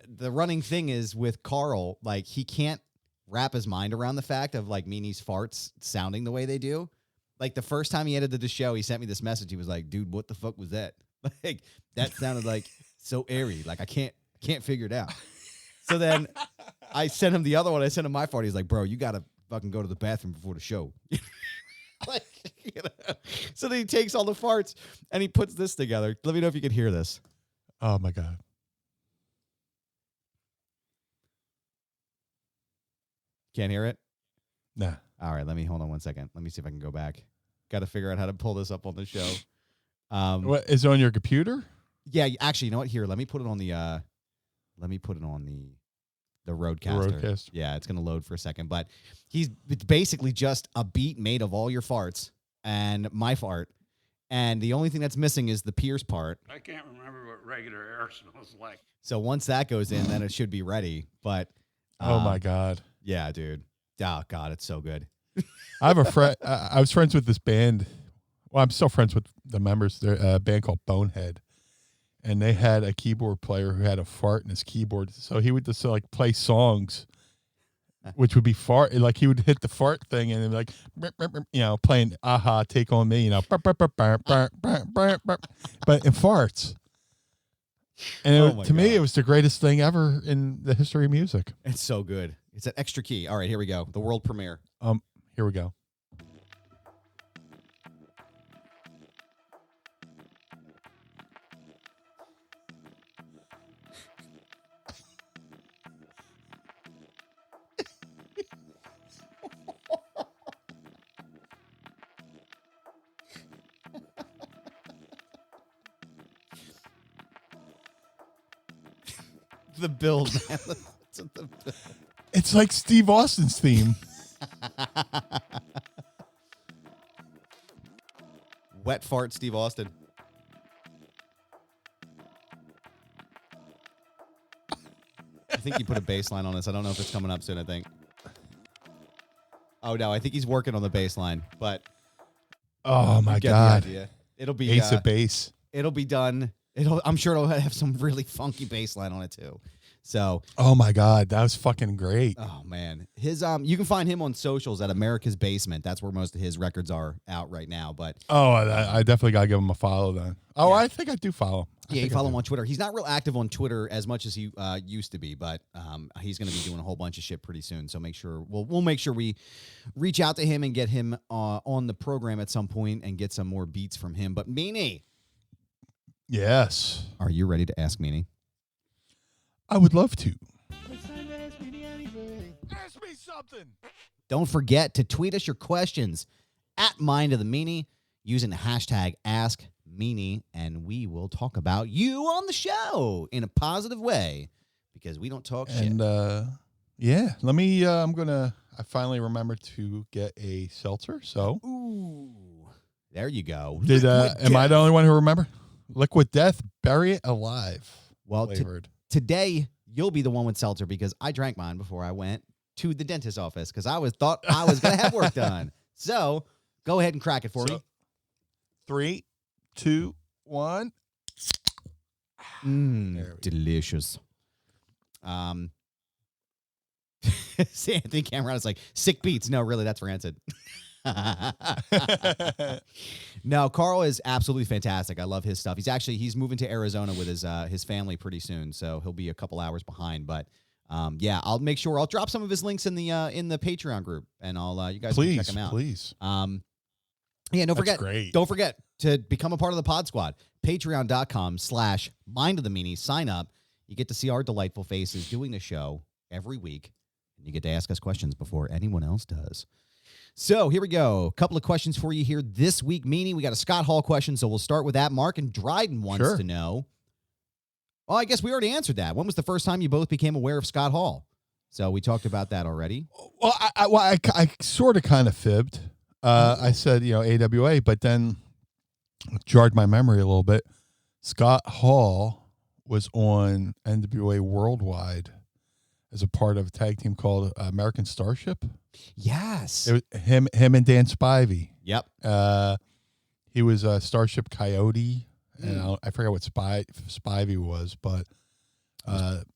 the running thing is with Carl, like he can't wrap his mind around the fact of like Meanie's farts sounding the way they do. Like the first time he edited the show, he sent me this message. He was like, "Dude, what the fuck was that? Like that sounded like so airy. Like I can't figure it out." So then I sent him the other one. I sent him my fart. He's like, "Bro, you gotta fucking go to the bathroom before the show." Like, So then he takes all the farts and he puts this together. Let me know if you can hear this. Oh my God. Can't hear it? Nah. All right, hold on one second. Let me see if I can go back. Got to figure out how to pull this up on the show. What is it on your computer? Yeah, actually, you know what? Here, let me put it on the The Roadcaster. Roadcaster. Yeah, it's going to load for a second. But it's basically just a beat made of all your farts and my fart. And the only thing that's missing is the Pierce part. I can't remember what regular air smells like. So once that goes in, then it should be ready. But Oh, my God. yeah, dude. Oh, God, it's so good. I have a friend. I was friends with this band. Well, I'm still friends with the members. They're a band called Bonehead. And they had a keyboard player who had a fart in his keyboard. So he would just like play songs, which would be fart. Like he would hit the fart thing and it'd be like, burp, burp, burp, you know, playing Aha, Take On Me, you know, burp, burp, burp, burp, burp, burp, burp, burp, but in farts. And to me, it was the greatest thing ever in the history of music. It's so good. It's an extra key. All right, here we go. The world premiere. Here we go. The build, man. It's like Steve Austin's theme. Wet fart, Steve Austin. I think he put a bass line on this. I don't know if it's coming up soon, I think. Oh, no, I think he's working on the bass line, but Oh, my you get God. the idea. It'll be Ace of Bass. It'll be done. I'm sure it'll have some really funky bass line on it, too. So, Oh, my God. That was fucking great. oh man, his you can find him on socials at America's Basement. That's where most of his records are out right now. But Oh, I definitely got to give him a follow then. Oh, Yeah. I think I do follow. yeah, you follow him on Twitter. He's not real active on Twitter as much as he used to be, but he's going to be doing a whole bunch of shit pretty soon. So make sure we'll make sure we reach out to him and get him on the program at some point and get some more beats from him. But Meanie, Yes. are you ready to ask Meanie? I would love to. Ask me something. Don't forget to tweet us your questions at Mind of the Meanie using the hashtag AskMeanie, and we will talk about you on the show in a positive way because we don't talk shit. And yeah, let me. I finally remembered to get a seltzer. So Ooh, there you go. am I the only one who remember? Liquid Death, Bury It Alive. Well, Flavored. today you'll be the one with seltzer because I drank mine before I went to the dentist's office because I thought I was going to have work done. So go ahead and crack it for me. 3, 2, 1. Delicious. See, Anthony Cameron is like, sick beats. No, really, that's rancid. No, Carl is absolutely fantastic. I love his stuff. He's moving to Arizona with his family pretty soon, so he'll be a couple hours behind. But yeah, I'll make sure I'll drop some of his links in the Patreon group, and I'll you guys can check him out. Please. Yeah, Great. Don't forget to become a part of the Pod Squad. Patreon.com/mindofthemeanie. Sign up. You get to see our delightful faces doing the show every week, and you get to ask us questions before anyone else does. So here we go. A couple of questions for you here this week, Meanie. We got a Scott Hall question, so we'll start with that. Mark and Dryden wants to know. Well, I guess we already answered that. When was the first time you both became aware of Scott Hall? So we talked about that already. Well, I sort of kind of fibbed. I said, AWA, but then jarred my memory a little bit. Scott Hall was on NWA Worldwide as a part of a tag team called American Starship. Yes. It was him and Dan Spivey. Yep. He was Starship Coyote, and I forget what Spivey was, but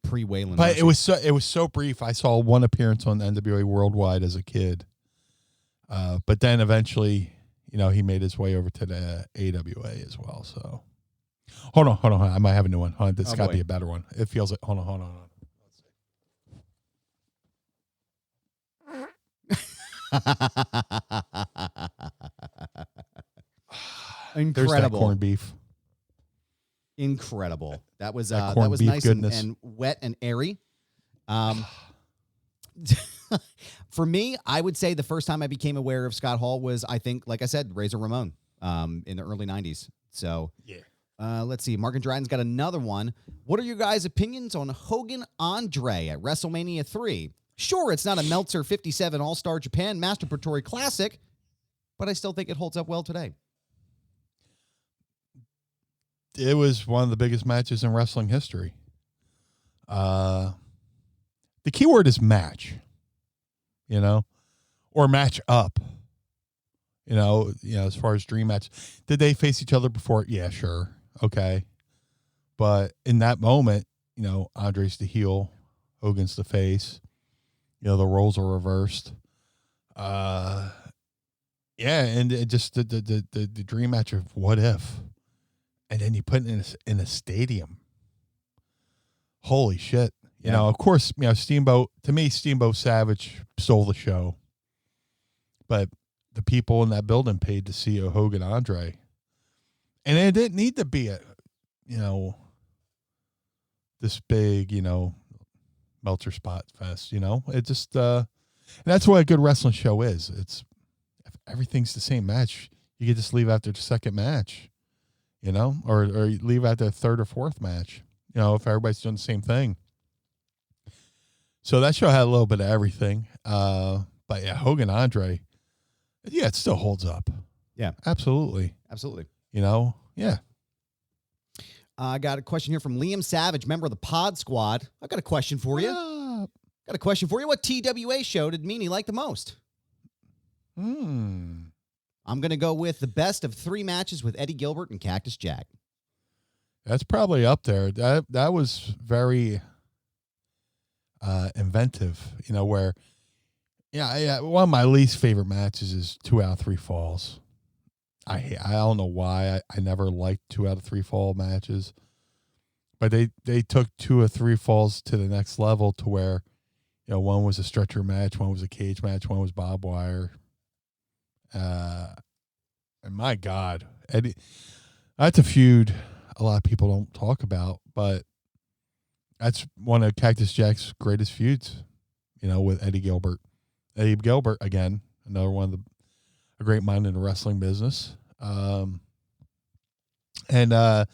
pre-Waylon. But it was so brief. I saw one appearance on NWA Worldwide as a kid, but then eventually, he made his way over to the AWA as well. So, hold on. I might have a new one. Hold on, this got to be a better one. It feels like. Hold on. Incredible. There's that corned beef. Incredible. That was That nice goodness. and wet and airy. For me, I would say the first time I became aware of Scott Hall was, I think, like I said, Razor Ramon in the early 90s. So, yeah. Let's see. Mark and Dryden's got another one. What are your guys' opinions on Hogan Andre at WrestleMania 3? Sure, it's not a Meltzer 57 All-Star Japan Masturbatory Classic, but I still think it holds up well today. It was one of the biggest matches in wrestling history. The key word is match, or match up. As far as dream match, did they face each other before? Yeah, sure. Okay. But in that moment, Andre's the heel, Hogan's the face, the roles are reversed. And it just the dream match of what if, and then you put it in a stadium. Holy shit. Of course, Steamboat, to me, Steamboat Savage stole the show, but the people in that building paid to see a Hogan Andre. And it didn't need to be this big, Meltzer spot fest, it just, and that's what a good wrestling show is. It's, if everything's the same match, you could just leave after the second match, or you leave after the third or fourth match, if everybody's doing the same thing. So that show had a little bit of everything. But yeah, Hogan Andre, yeah, it still holds up. Yeah. Absolutely. Absolutely. Yeah. I got a question here from Liam Savage, member of the Pod Squad. I got a question for you. Got a question for you. What TWA show did Meanie like the most? I'm going to go with the best of 3 matches with Eddie Gilbert and Cactus Jack. That's probably up there. That was very inventive, where, one of my least favorite matches is 2 out of 3 falls. I don't know why I never liked 2 out of 3 fall matches, but they took 2 or 3 falls to the next level to where, one was a stretcher match, one was a cage match, one was barbed wire. And my God, Eddie, that's a feud a lot of people don't talk about, but that's one of Cactus Jack's greatest feuds, with Eddie Gilbert. Eddie Gilbert, again, another one of a great mind in the wrestling business. And the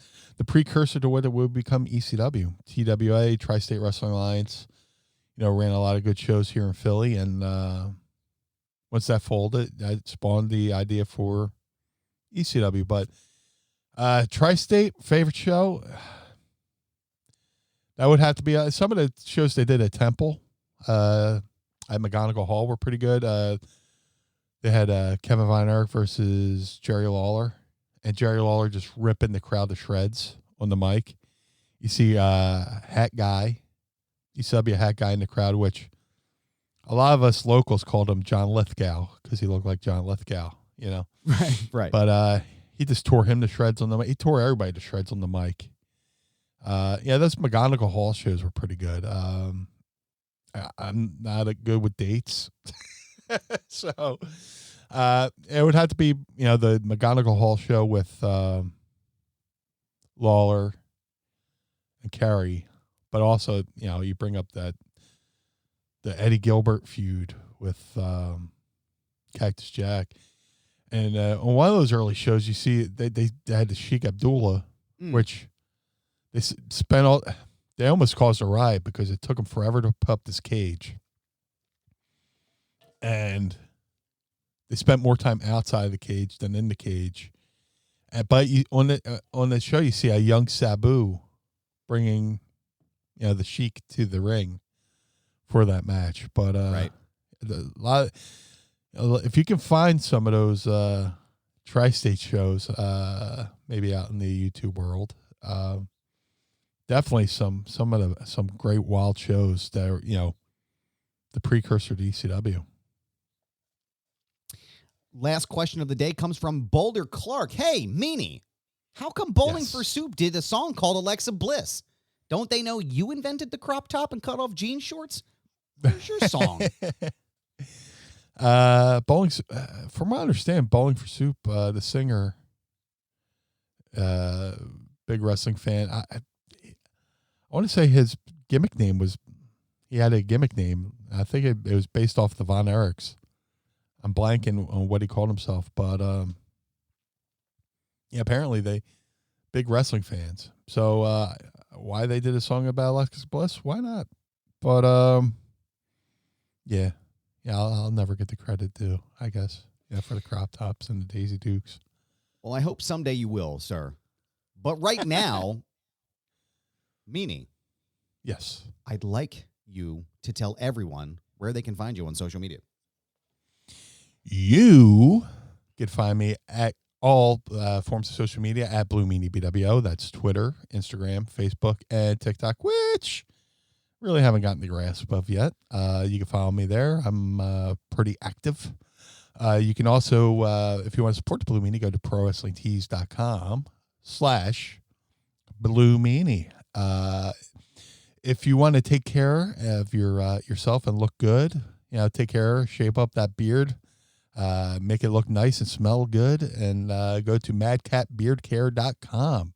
precursor to what it would become ECW, TWA, Tri-State Wrestling Alliance, ran a lot of good shows here in Philly. And once that folded, that spawned the idea for ECW. But Tri-State, favorite show, that would have to be some of the shows they did at Temple at McGonigal Hall were pretty good. They had Kevin Von Erich versus Jerry Lawler, and Jerry Lawler just ripping the crowd to shreds on the mic. You see Hat Guy. You used to be a Hat Guy in the crowd, which a lot of us locals called him John Lithgow because he looked like John Lithgow, Right. But he just tore him to shreds on the mic. He tore everybody to shreds on the mic. Those McGonigal Hall shows were pretty good. I'm not good with dates. So it would have to be, the McGonigal Hall show with Lawler and Carey. But also, you bring up the Eddie Gilbert feud with Cactus Jack. And on one of those early shows, you see they had the Sheik Abdullah, which they they almost caused a riot because it took them forever to put up this cage. And they spent more time outside of the cage than in the cage. But on the show, you see a young Sabu bringing, the Sheik to the ring for that match. But right. If you can find some of those tri-state shows, maybe out in the YouTube world, definitely some great wild shows that are, the precursor to ECW. Last question of the day comes from Boulder Clark. Hey, Meanie, how come Bowling for Soup did a song called Alexa Bliss? Don't they know you invented the crop top and cut off jean shorts? Where's your song? From what I understand, Bowling for Soup, the singer, big wrestling fan. I want to say his gimmick name was, he had a gimmick name. I think it was based off the Von Erichs. I'm blanking on what he called himself, but apparently they big wrestling fans. So why they did a song about Alexis Bliss? Why not? But yeah, I'll never get the credit due, I guess. Yeah, for the crop tops and the Daisy Dukes. Well, I hope someday you will, sir. But right now, Meanie, Yes. I'd like you to tell everyone where they can find you on social media. You can find me at all forms of social media at Blue Meanie BWO. That's Twitter, Instagram, Facebook, and TikTok, which really haven't gotten the grasp of yet. You can follow me there. I'm pretty active. You can also, if you want to support the Blue Meanie, go to prowrestlingtees.com/Blue Meanie. If you want to take care of yourself and look good, take care, shape up that beard, make it look nice and smell good, and go to madcatbeardcare.com.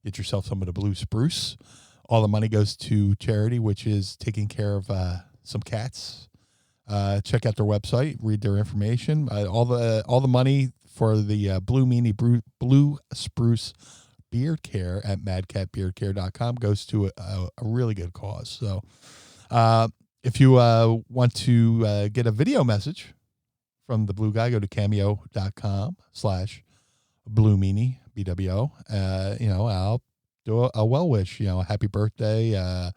Get yourself some of the blue spruce. All the money goes to charity, which is taking care of some cats. Check out their website, read their information. All the money for the Blue Meanie Blue Spruce Beard Care at madcatbeardcare.com goes to a really good cause. So if you want to get a video message from the Blue Guy, go to cameo.com/Blue Meanie BWO. I'll do a well wish, happy birthday,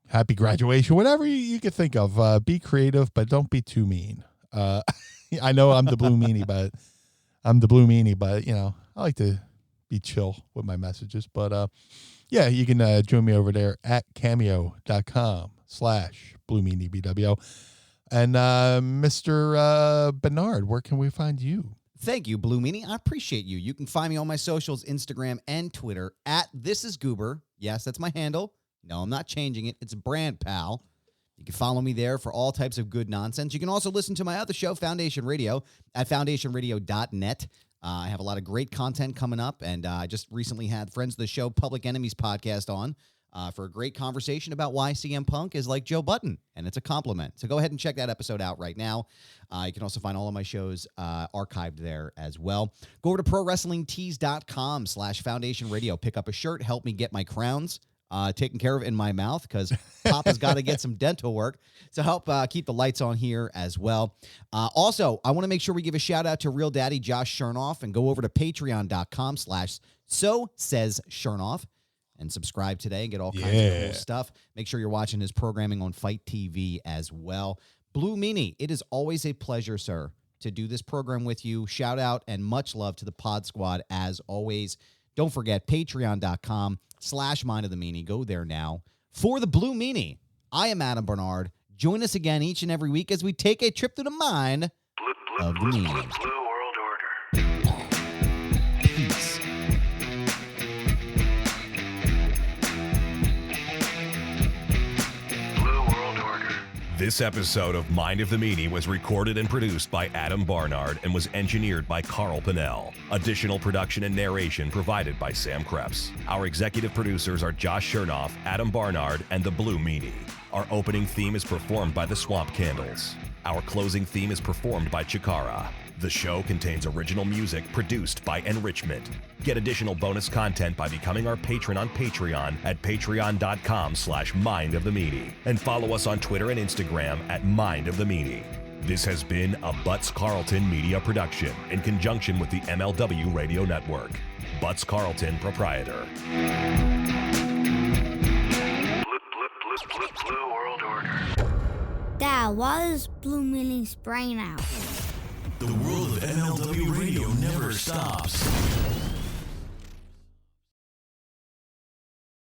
happy graduation, whatever you can think of. Be creative, but don't be too mean. I know I'm the Blue Meanie, but I like to be chill with my messages. But yeah, you can join me over there at cameo.com/Blue Meanie BWO. And Mr. Barnard, where can we find you? Thank you, Blue Meanie. I appreciate you. You can find me on my socials, Instagram and Twitter at thisisgoober. Yes, that's my handle. No, I'm not changing it. It's brand, pal. You can follow me there for all types of good nonsense. You can also listen to my other show, Foundation Radio, at foundationradio.net. I have a lot of great content coming up, and I just recently had friends of the show, Public Enemies podcast, on for a great conversation about why CM Punk is like Joe Button, and it's a compliment. So go ahead and check that episode out right now. You can also find all of my shows archived there as well. Go over to prowrestlingtees.com/Foundation Radio. Pick up a shirt. Help me get my crowns taken care of in my mouth, because Papa's got to get some dental work. So help keep the lights on here as well. Also, I want to make sure we give a shout out to Real Daddy Josh Chernoff, and go over to patreon.com/SoSaysChernoff and subscribe today and get all kinds of cool stuff. Make sure you're watching his programming on Fight TV as well. Blue Meanie, it is always a pleasure, sir, to do this program with you. Shout out and much love to the Pod Squad as always. Don't forget, patreon.com/Mind of the Meanie. Go there now. For the Blue Meanie, I am Adam Barnard. Join us again each and every week as we take a trip through the mind of the Meanie. Blue World Order. Peace. Blue World Order. This episode of Mind of the Meanie was recorded and produced by Adam Barnard and was engineered by Carl Pinnell. Additional production and narration provided by Sam Krebs. Our executive producers are Josh Chernoff, Adam Barnard, and the Blue Meanie. Our opening theme is performed by the Swamp Candles. Our closing theme is performed by Chikara. The show contains original music produced by Enrichment. Get additional bonus content by becoming our patron on Patreon at patreon.com/Mind of the Meanie. And follow us on Twitter and Instagram at Mind of the Meanie. This has been a Butts Carlton media production in conjunction with the MLW Radio Network. Butts Carlton, proprietor. Blue World Order. Dad, why is Blue Meanie's brain out? The world of MLW Radio never stops.